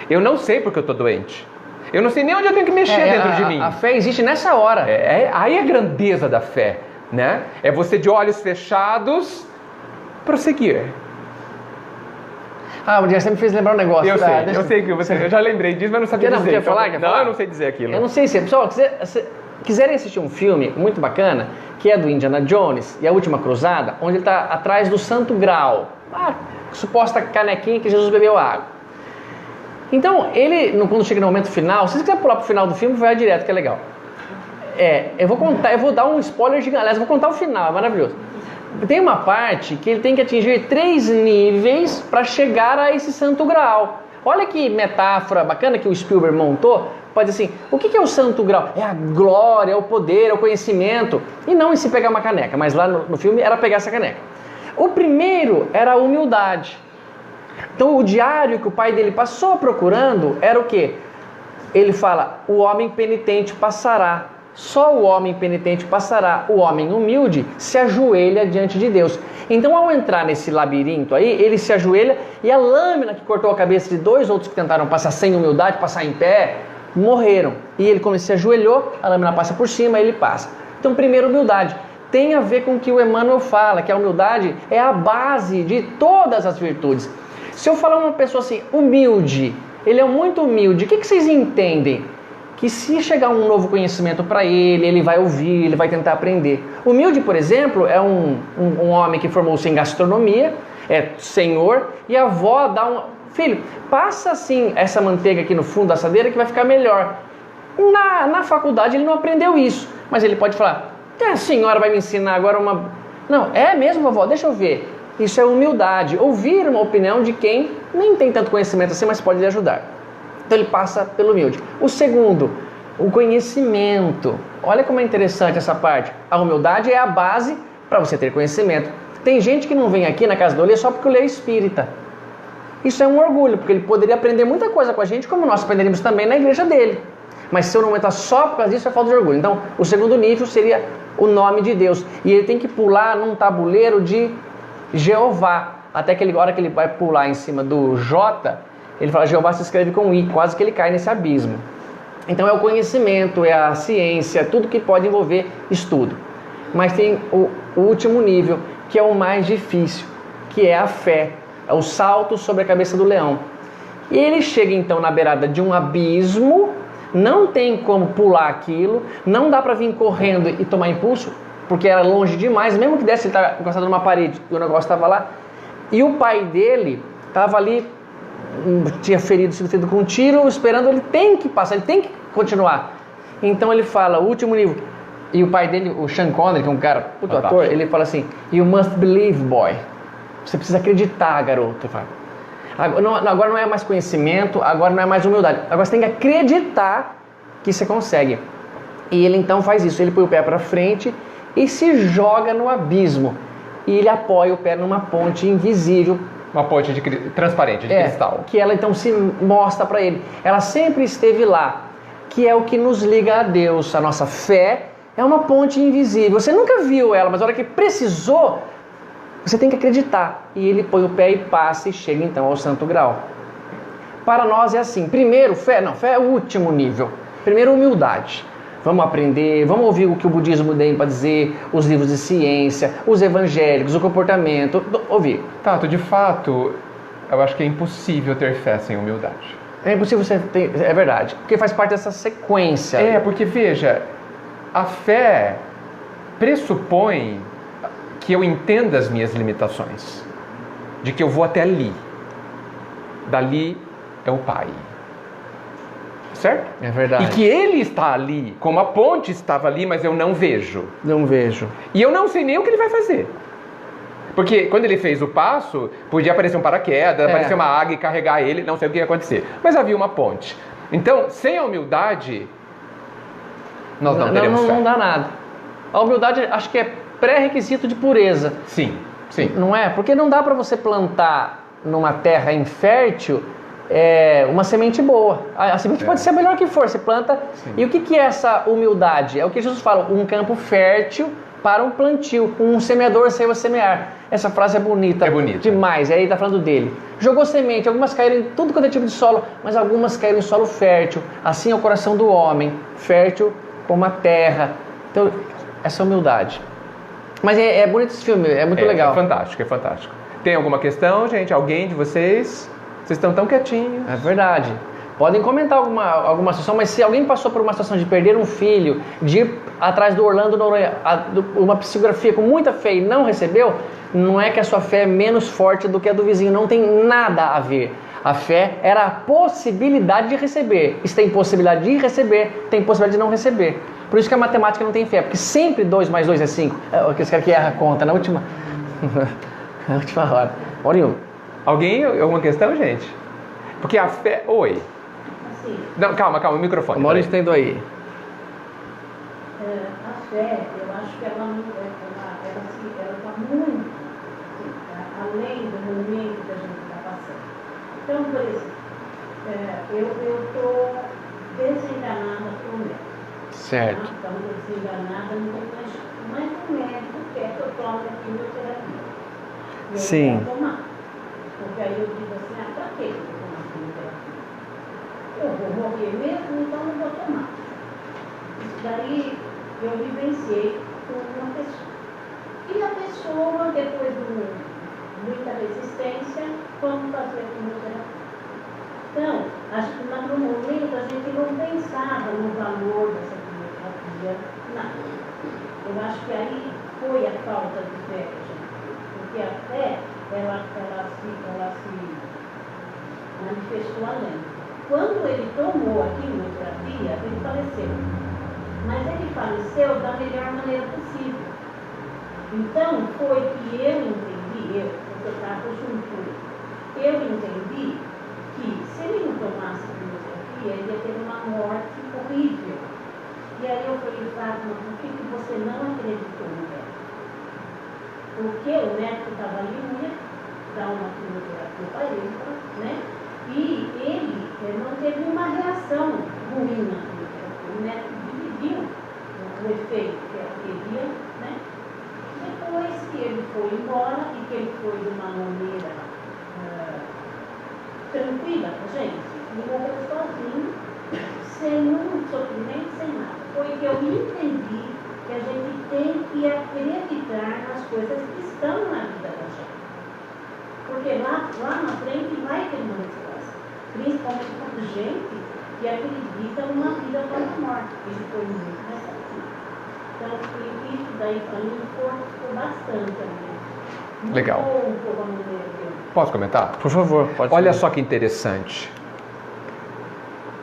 Speaker 5: Eu não sei porque eu estou doente. Eu não sei nem onde eu tenho que mexer dentro de mim.
Speaker 1: A fé existe nessa hora.
Speaker 5: Aí a grandeza da fé, né? É você de olhos fechados prosseguir.
Speaker 1: O Dias, você me fez lembrar um negócio.
Speaker 5: Eu sei que eu já lembrei disso, mas não sabia dizer.
Speaker 1: Quer falar?
Speaker 5: Eu não sei dizer aquilo.
Speaker 1: Eu não sei se... Pessoal, se quiserem assistir um filme muito bacana, que é do Indiana Jones e a Última Cruzada, onde ele está atrás do Santo Graal, a suposta canequinha que Jesus bebeu água. Então, quando chega no momento final, se você quiser pular pro final do filme, vai direto, que é legal. Eu vou dar um spoiler gigante, aliás, eu vou contar o final, é maravilhoso. Tem uma parte que ele tem que atingir 3 níveis para chegar a esse Santo Graal. Olha que metáfora bacana que o Spielberg montou. Pode dizer assim, o que é o Santo Graal? É a glória, é o poder, é o conhecimento. E não em se pegar uma caneca, mas lá no filme era pegar essa caneca. O primeiro era a humildade. Então o diário que o pai dele passou procurando era o quê? Ele fala, o homem penitente passará. Só o homem penitente passará. O homem humilde se ajoelha diante de Deus. Então, ao entrar nesse labirinto aí, ele se ajoelha e a lâmina que cortou a cabeça de 2 outros que tentaram passar sem humildade, passar em pé, morreram. E ele, como ele se ajoelhou, a lâmina passa por cima e ele passa. Então, primeiro, humildade. Tem a ver com o que o Emmanuel fala, que a humildade é a base de todas as virtudes. Se eu falar uma pessoa assim, humilde, ele é muito humilde, o que vocês entendem? Que se chegar um novo conhecimento para ele vai ouvir, ele vai tentar aprender. Humilde, por exemplo, é um homem que formou-se em gastronomia, é senhor, e a avó dá filho, passa assim essa manteiga aqui no fundo da assadeira que vai ficar melhor. Na faculdade ele não aprendeu isso, mas ele pode falar, a senhora vai me ensinar agora uma... Não, é mesmo, vovó? Deixa eu ver. Isso é humildade, ouvir uma opinião de quem nem tem tanto conhecimento assim, mas pode lhe ajudar. Então ele passa pelo humilde. O segundo, o conhecimento. Olha como é interessante essa parte. A humildade é a base para você ter conhecimento. Tem gente que não vem aqui na Casa do Olê só porque o Lê é espírita. Isso é um orgulho, porque ele poderia aprender muita coisa com a gente, como nós aprenderíamos também na igreja dele. Mas se eu não entrar só por causa disso, é falta de orgulho. Então, o segundo nível seria o nome de Deus. E ele tem que pular num tabuleiro de Jeová. Até que a hora que ele vai pular em cima do J, ele fala, Jeová se escreve com I, quase que ele cai nesse abismo. Então é o conhecimento, é a ciência, tudo que pode envolver estudo. Mas tem o último nível, que é o mais difícil, que é a fé, é o salto sobre a cabeça do leão. E ele chega então na beirada de um abismo, não tem como pular aquilo, não dá para vir correndo e tomar impulso, porque era longe demais, mesmo que desse, ele estava encostado numa parede e o negócio estava lá. E o pai dele estava ali, tinha sido ferido com um tiro, esperando, ele tem que passar, ele tem que continuar. Então ele fala, o último nível, E o pai dele, o Sean Connery, que é um cara, puto
Speaker 5: Fantástico.
Speaker 1: ator, ele fala assim, you must believe, boy. Você precisa acreditar, garoto. Ele fala, agora não é mais conhecimento, agora não é mais humildade. Agora você tem que acreditar que você consegue. E ele então faz isso, ele põe o pé para frente e se joga no abismo. E ele apoia o pé numa ponte invisível.
Speaker 5: Uma ponte transparente, de cristal.
Speaker 1: Que ela então se mostra para ele. Ela sempre esteve lá, que é o que nos liga a Deus. A nossa fé é uma ponte invisível. Você nunca viu ela, mas na hora que precisou, você tem que acreditar. E ele põe o pé e passa e chega então ao santo grau. Para nós é assim. Primeiro, fé é o último nível. Primeiro, humildade. Vamos aprender, vamos ouvir o que o budismo tem para dizer, os livros de ciência, os evangélicos, o comportamento, ouvir.
Speaker 5: Tato, de fato, eu acho que é impossível ter fé sem humildade.
Speaker 1: É impossível você ter, é verdade, porque faz parte dessa sequência.
Speaker 5: É, porque veja, a fé pressupõe que eu entenda as minhas limitações, de que eu vou até ali, dali é o Pai. Certo?
Speaker 1: É verdade.
Speaker 5: E que ele está ali, como a ponte estava ali, mas eu não vejo.
Speaker 1: Não vejo.
Speaker 5: E eu não sei nem o que ele vai fazer. Porque quando ele fez o passo, podia aparecer um paraquedas, aparecer uma águia e carregar ele, não sei o que ia acontecer. Mas havia uma ponte. Então, sem a humildade, nós não teremos fé.
Speaker 1: Não dá nada. A humildade acho que é pré-requisito de pureza.
Speaker 5: Sim, sim.
Speaker 1: Não é? Porque não dá para você plantar numa terra infértil uma semente boa. A semente pode ser a melhor que for, você planta. Sim. E o que é essa humildade? É o que Jesus fala, um campo fértil para um plantio, um semeador saiu a semear. Essa frase é bonita, demais, aí ele está falando dele. Jogou semente, algumas caíram em tudo quanto é tipo de solo, mas algumas caíram em solo fértil. Assim é o coração do homem, fértil como a terra. Então, essa humildade. Mas é bonito esse filme, é muito legal.
Speaker 5: É fantástico, é fantástico. Tem alguma questão, gente? Alguém de vocês? Vocês estão tão quietinhos.
Speaker 1: É verdade. Podem comentar alguma situação, mas se alguém passou por uma situação de perder um filho, de ir atrás do Orlando Noronha, uma psicografia com muita fé e não recebeu, não é que a sua fé é menos forte do que a do vizinho, não tem nada a ver. A fé era a possibilidade de receber. Se tem possibilidade de receber, tem possibilidade de não receber. Por isso que a matemática não tem fé, porque sempre 2 mais 2 é 5. Aqueles caras que erram a conta na última hora. Maurinho.
Speaker 5: Alguém? Alguma questão, gente? Porque a fé... Oi.
Speaker 9: Assim,
Speaker 5: não, calma, o microfone.
Speaker 1: O Maurício tem aí.
Speaker 9: A fé, eu acho que ela está muito além do momento que a gente está passando. Então, por exemplo, eu estou desenganada por um médico.
Speaker 1: Certo.
Speaker 9: Então, desenganada não tem mais um médico quer que eu tome a quimioterapia.
Speaker 1: Sim.
Speaker 9: Eu vou tomar. Porque aí eu digo assim, para que eu vou tomar quimioterapia? Eu vou morrer mesmo, então não vou tomar. Isso daí eu vivenciei com uma pessoa. E a pessoa, depois de muita resistência, vamos fazer a quimioterapia. Então, acho que no momento a gente não pensava no valor dessa quimioterapia, nada. Eu acho que aí foi a falta de fé, gente. Porque a fé, ela se manifestou além. Quando ele tomou a quimioterapia, ele faleceu. Mas ele faleceu da melhor maneira possível. Então, foi que eu entendi, porque eu estava junto, eu entendi que se ele não tomasse a quimioterapia, ele ia ter uma morte horrível. E aí eu falei, Fátima, por que você não acreditou no médico? Porque o médico estava ali, ia dar uma quimioterapia para ele, né? E ele não teve uma reação ruim na quimioterapia. O médico dividiu o efeito que ela teria, né? Depois que ele foi embora e que ele foi de uma maneira tranquila com a gente, ele morreu sozinho, sem nenhum sofrimento, sem nada. Foi que eu entendi que a gente tem que acreditar nas coisas que estão na vida da gente. Porque lá na frente vai ter uma resposta. Principalmente com gente que acredita numa vida após a morte. Isso foi muito mais assim. Então, isso daí para mim ficou bastante também.
Speaker 5: Legal. Posso comentar?
Speaker 1: Por favor, pode.
Speaker 5: Olha só que interessante.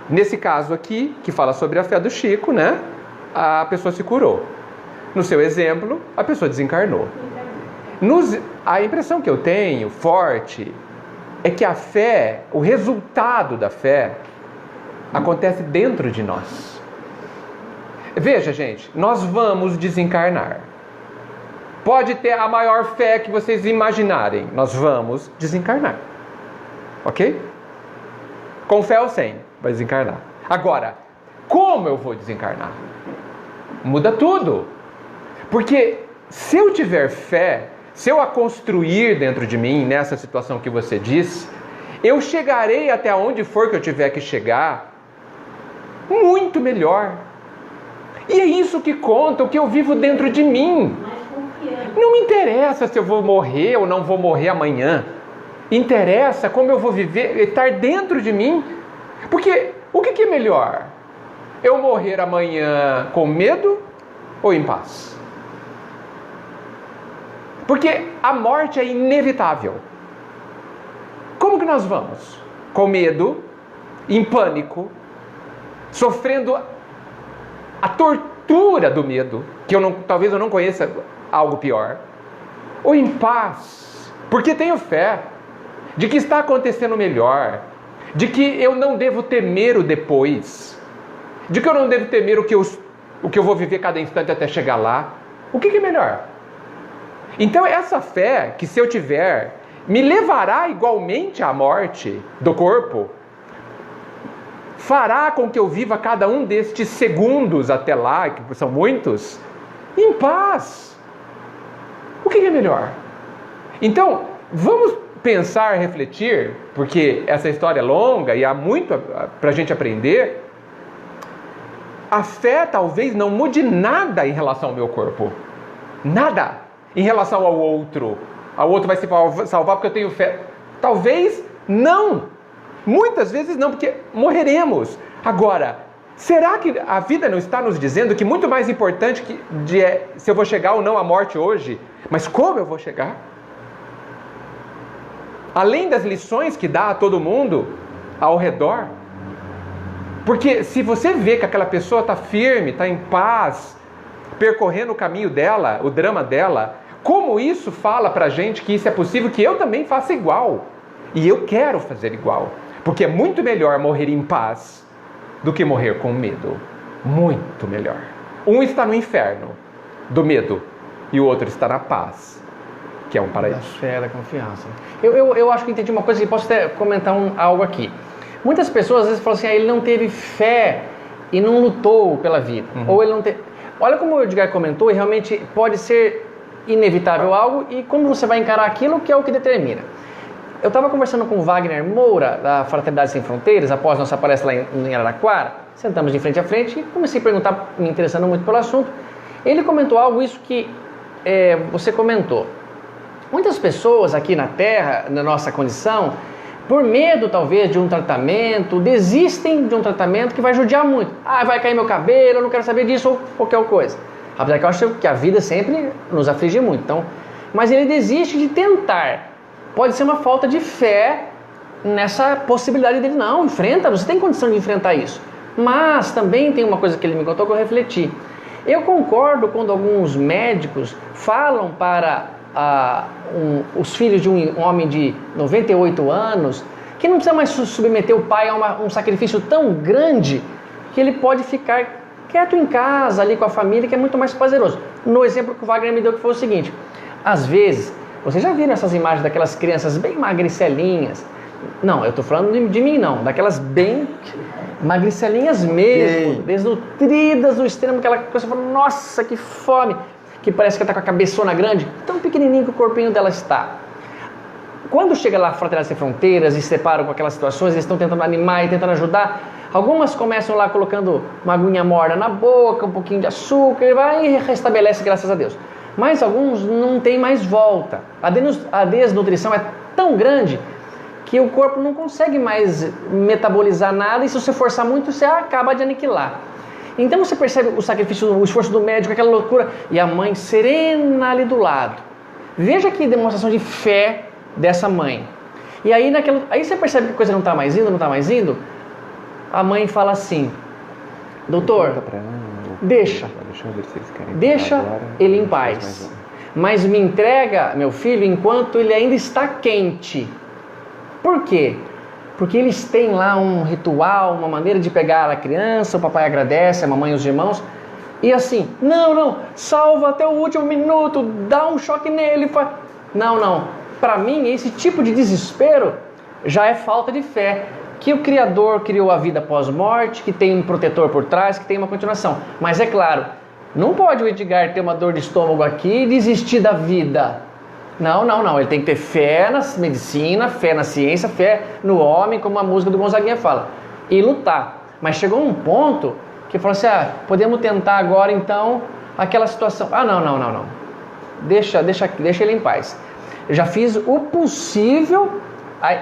Speaker 5: Nesse caso aqui, que fala sobre a fé do Chico, né? A pessoa se curou. No seu exemplo, a pessoa desencarnou. A impressão que eu tenho, forte, é que a fé, o resultado da fé, acontece dentro de nós. Veja, gente, nós vamos desencarnar. Pode ter a maior fé que vocês imaginarem, nós vamos desencarnar. Ok? Com fé ou sem, vai desencarnar. Agora, como eu vou desencarnar? Muda tudo. Porque se eu tiver fé, se eu a construir dentro de mim, nessa situação que você disse, eu chegarei até onde for que eu tiver que chegar, muito melhor. E é isso que conta, o que eu vivo dentro de mim. Não me interessa se eu vou morrer ou não vou morrer amanhã. Interessa como eu vou viver, estar dentro de mim. Porque o que é melhor? Eu morrer amanhã com medo ou em paz? Porque a morte é inevitável. Como que nós vamos? Com medo, em pânico, sofrendo a tortura do medo, que talvez eu não conheça algo pior, ou em paz, porque tenho fé de que está acontecendo melhor, de que eu não devo temer o depois, de que eu não devo temer o que eu vou viver cada instante até chegar lá. O que é melhor? Então essa fé, que se eu tiver, me levará igualmente à morte do corpo, fará com que eu viva cada um destes segundos até lá, que são muitos, em paz. O que é melhor? Então, vamos pensar, refletir, porque essa história é longa e há muito para a gente aprender. A fé talvez não mude nada em relação ao meu corpo. Nada. Em relação ao outro vai se salvar porque eu tenho fé. Talvez não. Muitas vezes não, porque morreremos. Agora, será que a vida não está nos dizendo que muito mais importante se eu vou chegar ou não à morte hoje, mas como eu vou chegar? Além das lições que dá a todo mundo ao redor. Porque se você vê que aquela pessoa está firme, está em paz, percorrendo o caminho dela, o drama dela, como isso fala pra gente que isso é possível, que eu também faça igual. E eu quero fazer igual. Porque é muito melhor morrer em paz do que morrer com medo. Muito melhor. Um está no inferno do medo e o outro está na paz, que é um paraíso.
Speaker 1: Da fé, da confiança. Eu acho que entendi uma coisa e posso até comentar algo aqui. Muitas pessoas às vezes falam assim, ele não teve fé e não lutou pela vida. Ou ele não teve... Olha como o Edgar comentou, e realmente pode ser inevitável algo, e como você vai encarar aquilo que é o que determina. Eu estava conversando com o Wagner Moura, da Fraternidade Sem Fronteiras, após nossa palestra lá em Araraquara, sentamos de frente a frente e comecei a perguntar, me interessando muito pelo assunto. Ele comentou algo, isso que você comentou. Muitas pessoas aqui na Terra, na nossa condição, por medo talvez de um tratamento, desistem de um tratamento que vai judiar muito. Vai cair meu cabelo, eu não quero saber disso, ou qualquer coisa. Apesar que eu acho que a vida sempre nos aflige muito. Então, mas ele desiste de tentar. Pode ser uma falta de fé nessa possibilidade dele. Não, enfrenta, você tem condição de enfrentar isso. Mas também tem uma coisa que ele me contou que eu refleti. Eu concordo quando alguns médicos falam para os filhos de um homem de 98 anos que não precisa mais submeter o pai a um sacrifício tão grande que ele pode ficar quieto em casa, ali com a família, que é muito mais prazeroso. No exemplo que o Wagner me deu, que foi o seguinte: às vezes, vocês já viram essas imagens daquelas crianças bem magricelinhas? Não, eu estou falando de mim não, daquelas bem magricelinhas mesmo, desnutridas no extremo, aquela coisa, você fala, nossa, que fome, que parece que está com a cabeçona grande, tão pequenininho que o corpinho dela está. Quando chega lá a Fraternidade Sem Fronteiras e se separam com aquelas situações, eles estão tentando animar e tentando ajudar. Algumas começam lá colocando uma aguinha morna na boca, um pouquinho de açúcar, e vai e restabelece, graças a Deus. Mas alguns não tem mais volta. A desnutrição é tão grande que o corpo não consegue mais metabolizar nada, e se você forçar muito, você acaba de aniquilar. Então você percebe o sacrifício, o esforço do médico, aquela loucura, e a mãe serena ali do lado. Veja que demonstração de fé dessa mãe. E aí, aí você percebe que a coisa não está mais indo, A mãe fala assim: doutor, deixa.
Speaker 5: Deixa eu ver se eles querem
Speaker 1: Deixa
Speaker 5: falar agora.
Speaker 1: ele em
Speaker 5: Mais
Speaker 1: paz.
Speaker 5: um.
Speaker 1: Mas me entrega, meu filho, enquanto ele ainda está quente. Por quê? Porque eles têm lá um ritual, uma maneira de pegar a criança, o papai agradece, a mamãe e os irmãos. E assim, não, salva até o último minuto, dá um choque nele. Não. Para mim, esse tipo de desespero já é falta de fé. Que o Criador criou a vida pós-morte, que tem um protetor por trás, que tem uma continuação. Mas é claro, não pode o Edgar ter uma dor de estômago aqui e desistir da vida. Não. Ele tem que ter fé na medicina, fé na ciência, fé no homem, como a música do Gonzaguinha fala. E lutar. Mas chegou um ponto que falou assim, podemos tentar agora então aquela situação. Não. Deixa ele em paz. Eu já fiz o possível.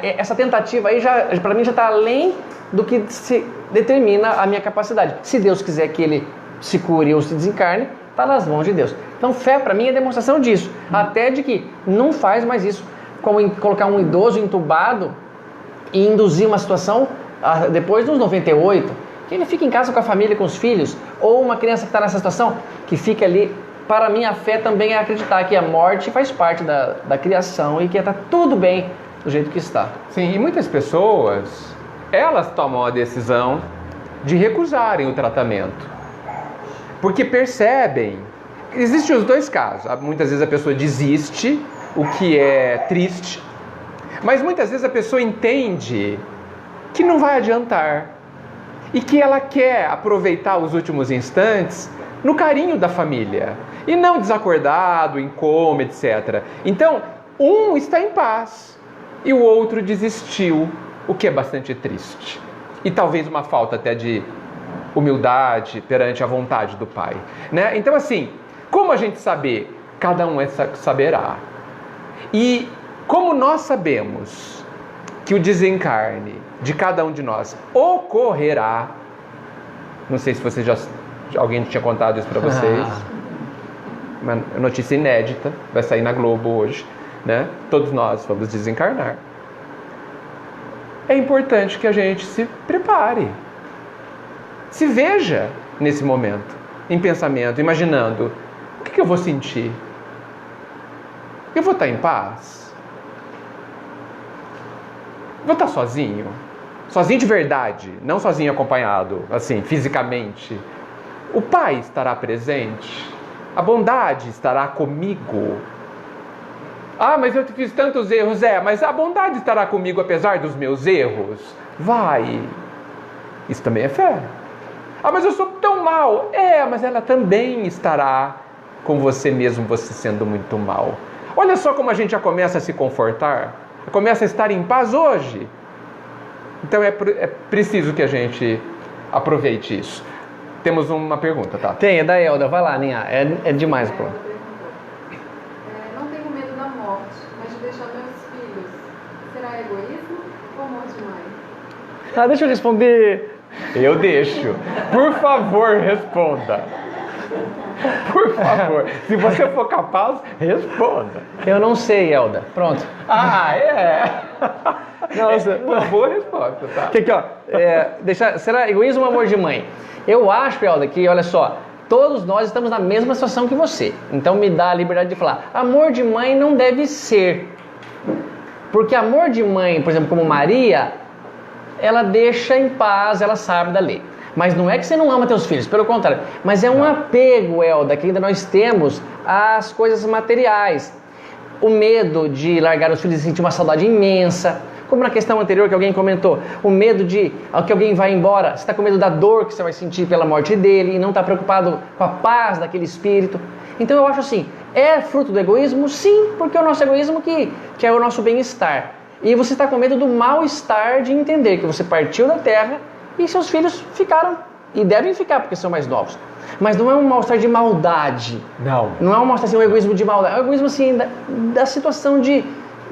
Speaker 1: Essa tentativa aí, para mim, já está além do que se determina a minha capacidade. Se Deus quiser que ele se cure ou se desencarne, está nas mãos de Deus. Então, fé para mim é demonstração disso. Até de que não faz mais isso. Como colocar um idoso entubado e induzir uma situação depois dos 98, que ele fica em casa com a família, com os filhos, ou uma criança que está nessa situação, que fica ali. Para mim, a fé também é acreditar que a morte faz parte da criação e que está tudo bem do jeito que está.
Speaker 5: Sim, e muitas pessoas, elas tomam a decisão de recusarem o tratamento. Porque percebem, existem os dois casos. Muitas vezes a pessoa desiste, o que é triste, mas muitas vezes a pessoa entende que não vai adiantar e que ela quer aproveitar os últimos instantes no carinho da família e não desacordado, em coma, etc. Então, um está em paz e o outro desistiu, o que é bastante triste. E talvez uma falta até de humildade perante a vontade do Pai, né? Então, assim, como a gente saber? Cada um saberá. E como nós sabemos que o desencarne de cada um de nós ocorrerá, não sei se vocês alguém tinha contado isso para vocês, uma notícia inédita, vai sair na Globo hoje, né? Todos nós vamos desencarnar. É importante que a gente se prepare, se veja nesse momento, em pensamento, imaginando, o que eu vou sentir? Eu vou estar em paz? Vou estar sozinho? Sozinho de verdade, não sozinho acompanhado, assim, fisicamente. O Pai estará presente? A bondade estará comigo? Mas eu fiz tantos erros, mas a bondade estará comigo apesar dos meus erros? Vai! Isso também é fé. Mas eu sou tão mal. Mas ela também estará com você mesmo, você sendo muito mal. Olha só como a gente já começa a se confortar, começa a estar em paz hoje. Então é preciso que a gente aproveite isso. Temos uma pergunta, tá?
Speaker 1: Tem, é da Elda. Vai lá, Ninha. É demais, pô.
Speaker 4: Não tenho medo da morte, mas de deixar meus filhos. Será egoísmo ou amor de mãe?
Speaker 1: Deixa eu responder.
Speaker 5: Eu deixo. Por favor, responda. Por favor. Se você for capaz, responda.
Speaker 1: Eu não sei, Elda. Pronto.
Speaker 5: Nossa, uma boa resposta, tá?
Speaker 1: Aqui, ó. Será egoísmo ou amor de mãe? Eu acho, Elda, que, olha só, todos nós estamos na mesma situação que você. Então me dá a liberdade de falar. Amor de mãe não deve ser. Porque amor de mãe, por exemplo, como Maria, ela deixa em paz, ela sabe da lei. Mas não é que você não ama teus filhos, pelo contrário. Mas é um apego, Elda, que ainda nós temos às coisas materiais. O medo de largar os filhos e sentir uma saudade imensa. Como na questão anterior que alguém comentou, o medo de que alguém vai embora, você está com medo da dor que você vai sentir pela morte dele e não está preocupado com a paz daquele espírito. Então eu acho assim, é fruto do egoísmo? Sim, porque é o nosso egoísmo que é o nosso bem-estar. E você está com medo do mal-estar de entender que você partiu da Terra e seus filhos ficaram, e devem ficar porque são mais novos. Mas não é um mal-estar de maldade. Não é um mal-estar assim, um egoísmo de maldade. É um egoísmo assim da situação de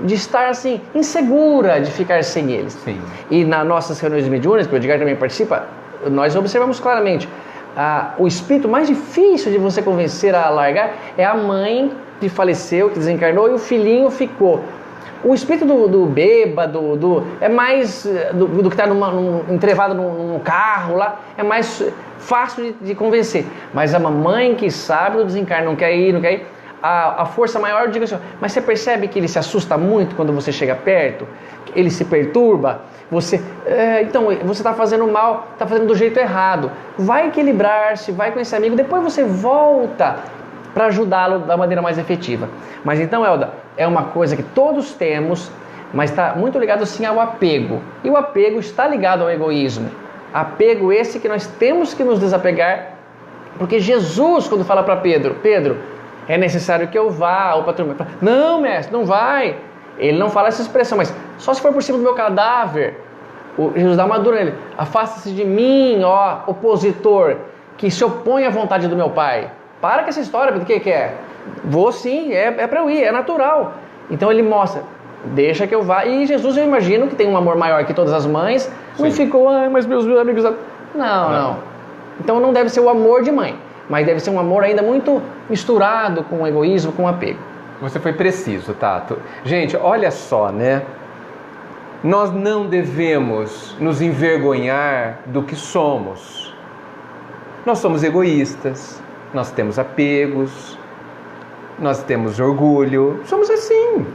Speaker 1: estar assim, insegura de ficar sem eles.
Speaker 5: Sim.
Speaker 1: E nas nossas reuniões mediúnicas, que o Edgar também participa, nós observamos claramente, o espírito mais difícil de você convencer a largar é a mãe que faleceu, que desencarnou, e o filhinho ficou. O espírito do bêbado, é mais do que está entrevado num carro lá, é mais fácil de convencer. Mas a mamãe que sabe do desencarne, não quer ir, a força maior, eu digo assim, mas você percebe que ele se assusta muito quando você chega perto? Ele se perturba? Então, você está fazendo mal, está fazendo do jeito errado. Vai equilibrar-se, vai com esse amigo, depois você volta para ajudá-lo da maneira mais efetiva. Mas então, Elda, é uma coisa que todos temos, mas está muito ligado sim ao apego. E o apego está ligado ao egoísmo. Apego esse que nós temos que nos desapegar, porque Jesus, quando fala para Pedro, é necessário que eu vá ao patrão. Não, mestre, não vai. Ele não fala essa expressão, mas só se for por cima do meu cadáver. Jesus dá uma dura nele. Afasta-se de mim, ó opositor, que se opõe à vontade do meu Pai. Para com essa história, do que é? Vou sim, é para eu ir, é natural. Então ele mostra, deixa que eu vá. E Jesus, eu imagino que tem um amor maior que todas as mães. Não ficou, mas meus amigos... Não. Então não deve ser o amor de mãe, mas deve ser um amor ainda muito misturado com o egoísmo, com o apego.
Speaker 5: Você foi preciso, Tato. Gente, olha só, né? Nós não devemos nos envergonhar do que somos. Nós somos egoístas, nós temos apegos, nós temos orgulho, somos assim.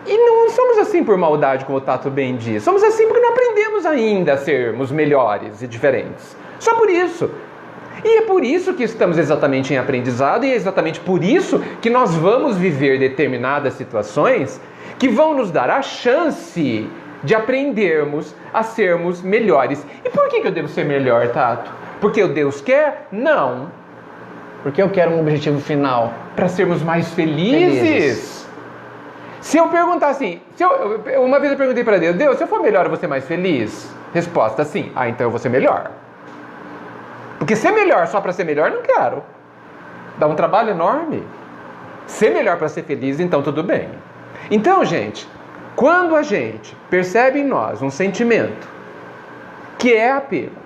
Speaker 5: E não somos assim por maldade, como o Tato bem diz. Somos assim porque não aprendemos ainda a sermos melhores e diferentes. Só por isso. E é por isso que estamos exatamente em aprendizado, e é exatamente por isso que nós vamos viver determinadas situações que vão nos dar a chance de aprendermos a sermos melhores. E por que eu devo ser melhor, Tato? Porque o Deus quer? Não.
Speaker 1: Porque eu quero um objetivo final.
Speaker 5: Para sermos mais felizes. Se eu perguntar assim, uma vez eu perguntei para Deus, se eu for melhor, eu vou ser mais feliz? Resposta, sim. Então eu vou ser melhor. Porque ser melhor só para ser melhor, não quero. Dá um trabalho enorme. Ser melhor para ser feliz, então tudo bem. Então, gente, quando a gente percebe em nós um sentimento que é apego,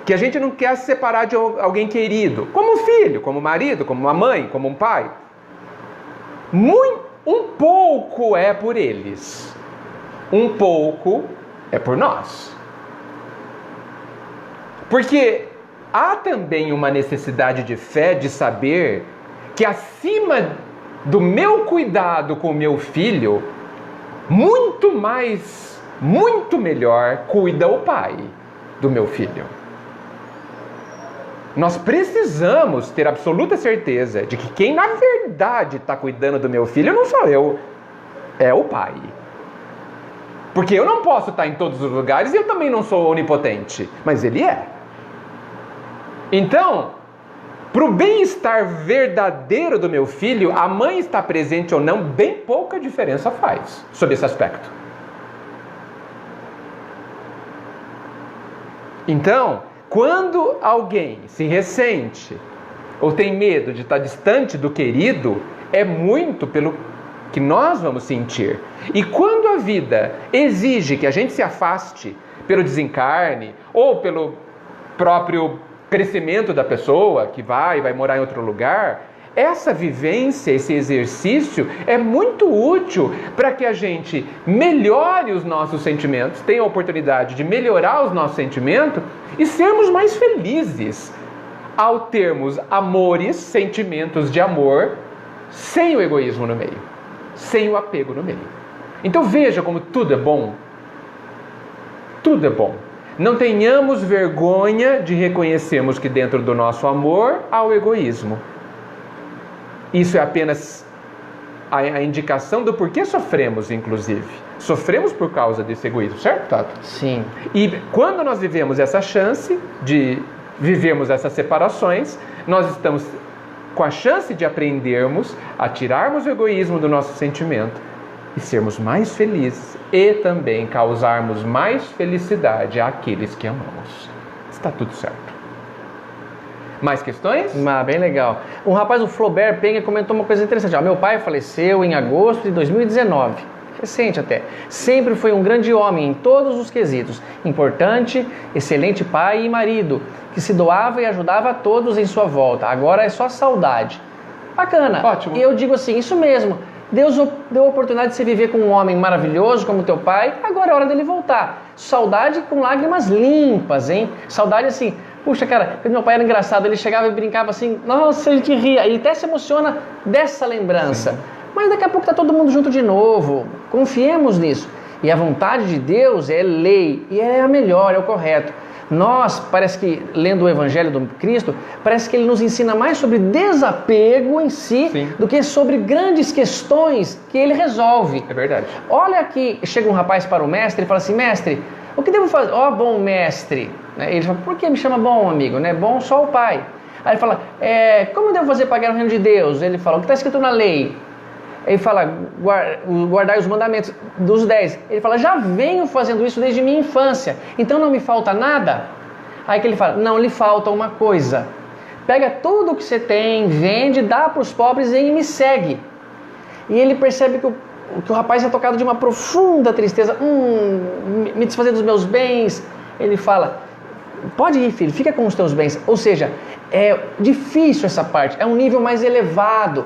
Speaker 5: que a gente não quer se separar de alguém querido, como um filho, como um marido, como uma mãe, como um pai, um pouco é por eles, um pouco é por nós. Porque há também uma necessidade de fé, de saber que acima do meu cuidado com o meu filho, muito melhor cuida o pai do meu filho. Nós precisamos ter absoluta certeza de que quem na verdade está cuidando do meu filho não sou eu, é o pai. Porque eu não posso estar em todos os lugares e eu também não sou onipotente, mas ele é. Então, para o bem-estar verdadeiro do meu filho, a mãe estar presente ou não, bem pouca diferença faz sobre esse aspecto. Então, quando alguém se ressente ou tem medo de estar distante do querido, é muito pelo que nós vamos sentir. E quando a vida exige que a gente se afaste pelo desencarne ou pelo próprio crescimento da pessoa que vai morar em outro lugar, essa vivência, esse exercício é muito útil para que a gente melhore os nossos sentimentos, tenha a oportunidade de melhorar os nossos sentimentos e sermos mais felizes ao termos amores, sentimentos de amor, sem o egoísmo no meio, sem o apego no meio. Então veja como tudo é bom. Tudo é bom. Não tenhamos vergonha de reconhecermos que dentro do nosso amor há o egoísmo. Isso é apenas a indicação do porquê sofremos, inclusive. Sofremos por causa desse egoísmo, certo, Tato?
Speaker 1: Sim.
Speaker 5: E quando nós vivemos essa chance de vivermos essas separações, nós estamos com a chance de aprendermos a tirarmos o egoísmo do nosso sentimento e sermos mais felizes e também causarmos mais felicidade àqueles que amamos. Está tudo certo. Mais questões?
Speaker 1: Bem legal. Um rapaz, o Flaubert Penha, comentou uma coisa interessante. Meu pai faleceu em agosto de 2019. Recente até. Sempre foi um grande homem em todos os quesitos. Importante, excelente pai e marido, que se doava e ajudava a todos em sua volta. Agora é só saudade. Bacana.
Speaker 5: Ótimo.
Speaker 1: E eu digo assim, isso mesmo. Deus deu a oportunidade de você viver com um homem maravilhoso como teu pai, agora é hora dele voltar. Saudade com lágrimas limpas, hein? Saudade assim, puxa cara, meu pai era engraçado, ele chegava e brincava assim, nossa, ele te ria, ele até se emociona dessa lembrança. Sim. Mas daqui a pouco está todo mundo junto de novo, confiemos nisso. E a vontade de Deus é lei, e é a melhor, é o correto. Nós, parece que, lendo o Evangelho do Cristo, parece que ele nos ensina mais sobre desapego em si, sim, do que sobre grandes questões que ele resolve.
Speaker 5: É verdade.
Speaker 1: Olha aqui, chega um rapaz para o mestre e fala assim, mestre, o que devo fazer? Ó, bom mestre. Ele fala, por que me chama bom, amigo? Né? Bom só o pai. Aí ele fala, como devo fazer para ganhar o reino de Deus? Ele fala, o que está escrito na lei? Ele fala, guardai os mandamentos dos 10. Ele fala, já venho fazendo isso desde minha infância, então não me falta nada? Aí que ele fala, não lhe falta uma coisa. Pega tudo o que você tem, vende, dá para os pobres e me segue. E ele percebe que o rapaz é tocado de uma profunda tristeza. Me desfazer dos meus bens. Ele fala, pode ir, filho, fica com os teus bens. Ou seja, é difícil essa parte, é um nível mais elevado.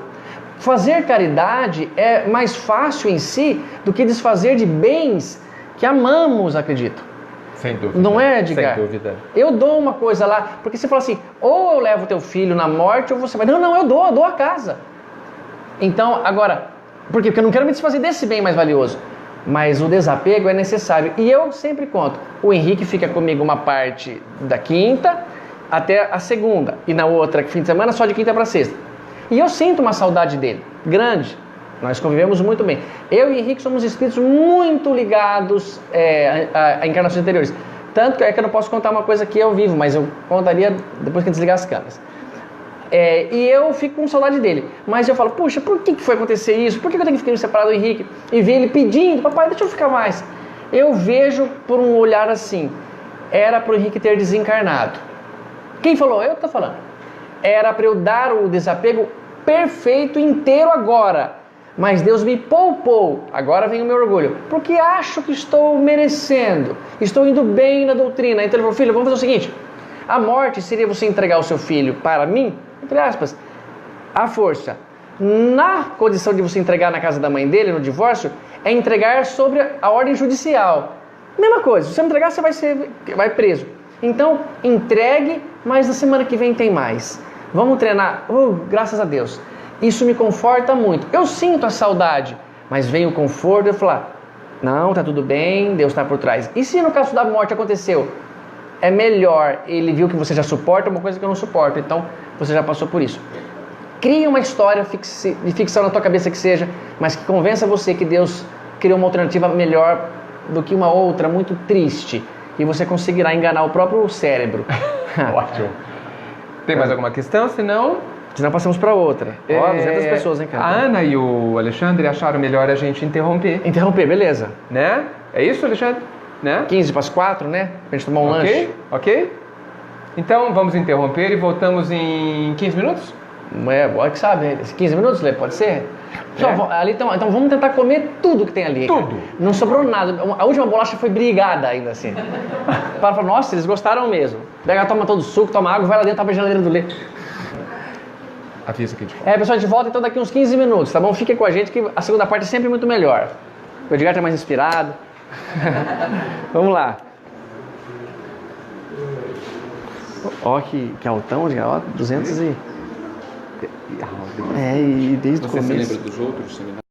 Speaker 1: Fazer caridade é mais fácil em si do que desfazer de bens que amamos, acredito.
Speaker 5: Sem dúvida.
Speaker 1: Não é, Edgar?
Speaker 5: Sem dúvida.
Speaker 1: Eu dou uma coisa lá, porque você fala assim, ou eu levo teu filho na morte, ou você vai... Não, eu dou a casa. Então, agora, por quê? Porque eu não quero me desfazer desse bem mais valioso. Mas o desapego é necessário. E eu sempre conto, o Henrique fica comigo uma parte da quinta até a segunda, e na outra, fim de semana, só de quinta para sexta. E eu sinto uma saudade dele, grande. Nós convivemos muito bem. Eu e Henrique somos espíritos muito ligados a encarnações anteriores. Tanto que eu não posso contar uma coisa que eu vivo, mas eu contaria depois que desligar as câmeras. E eu fico com saudade dele. Mas eu falo, puxa, por que foi acontecer isso? Por que eu tenho que ficar separado do Henrique? E ver ele pedindo, papai, deixa eu ficar mais. Eu vejo por um olhar assim, era para o Henrique ter desencarnado. Quem falou? Eu que estou falando. Era para eu dar o desapego perfeito, inteiro agora. Mas Deus me poupou. Agora vem o meu orgulho. Porque acho que estou merecendo. Estou indo bem na doutrina. Então ele falou, filho, vamos fazer o seguinte. A morte seria você entregar o seu filho para mim, entre aspas, à força. Na condição de você entregar na casa da mãe dele, no divórcio, é entregar sobre a ordem judicial. Mesma coisa. Se você não entregar, você vai preso. Então, entregue, mas na semana que vem tem mais. Vamos treinar, graças a Deus. Isso me conforta muito. Eu sinto a saudade, mas vem o conforto de eu falar, não, tá tudo bem, Deus está por trás. E se no caso da morte aconteceu, é melhor, ele viu que você já suporta uma coisa que eu não suporto, então você já passou por isso. Crie uma história de ficção na tua cabeça que seja, mas que convença você que Deus criou uma alternativa melhor do que uma outra muito triste. E você conseguirá enganar o próprio cérebro.
Speaker 5: Ótimo. Tem mais alguma questão? Se não
Speaker 1: passamos para outra. 200 pessoas, hein, cara?
Speaker 5: A Ana e o Alexandre acharam melhor a gente interromper.
Speaker 1: Interromper, beleza.
Speaker 5: Né? É isso, Alexandre? Né?
Speaker 1: 15 para as 4, né? Pra gente tomar um lanche.
Speaker 5: Ok? Então, vamos interromper e voltamos em 15 minutos?
Speaker 1: Olha que sabe. 15 minutos, Lê? Pode ser? Então vamos tentar comer tudo que tem ali.
Speaker 5: Tudo.
Speaker 1: Cara. Não sobrou nada. A última bolacha foi brigada ainda assim. Para falar, nossa, eles gostaram mesmo. Pega, toma todo o suco, toma água, vai lá dentro, abre a geladeira do Lê.
Speaker 5: Avisa que a gente
Speaker 1: volta. Pessoal, a gente volta então daqui uns 15 minutos, tá bom? Fiquem com a gente que a segunda parte é sempre muito melhor. O Edgar tá mais inspirado. Vamos lá. Ó, que altão, Edgar. Ó, 200 e...
Speaker 5: e desde
Speaker 2: o começo. Você se lembra dos outros seminários?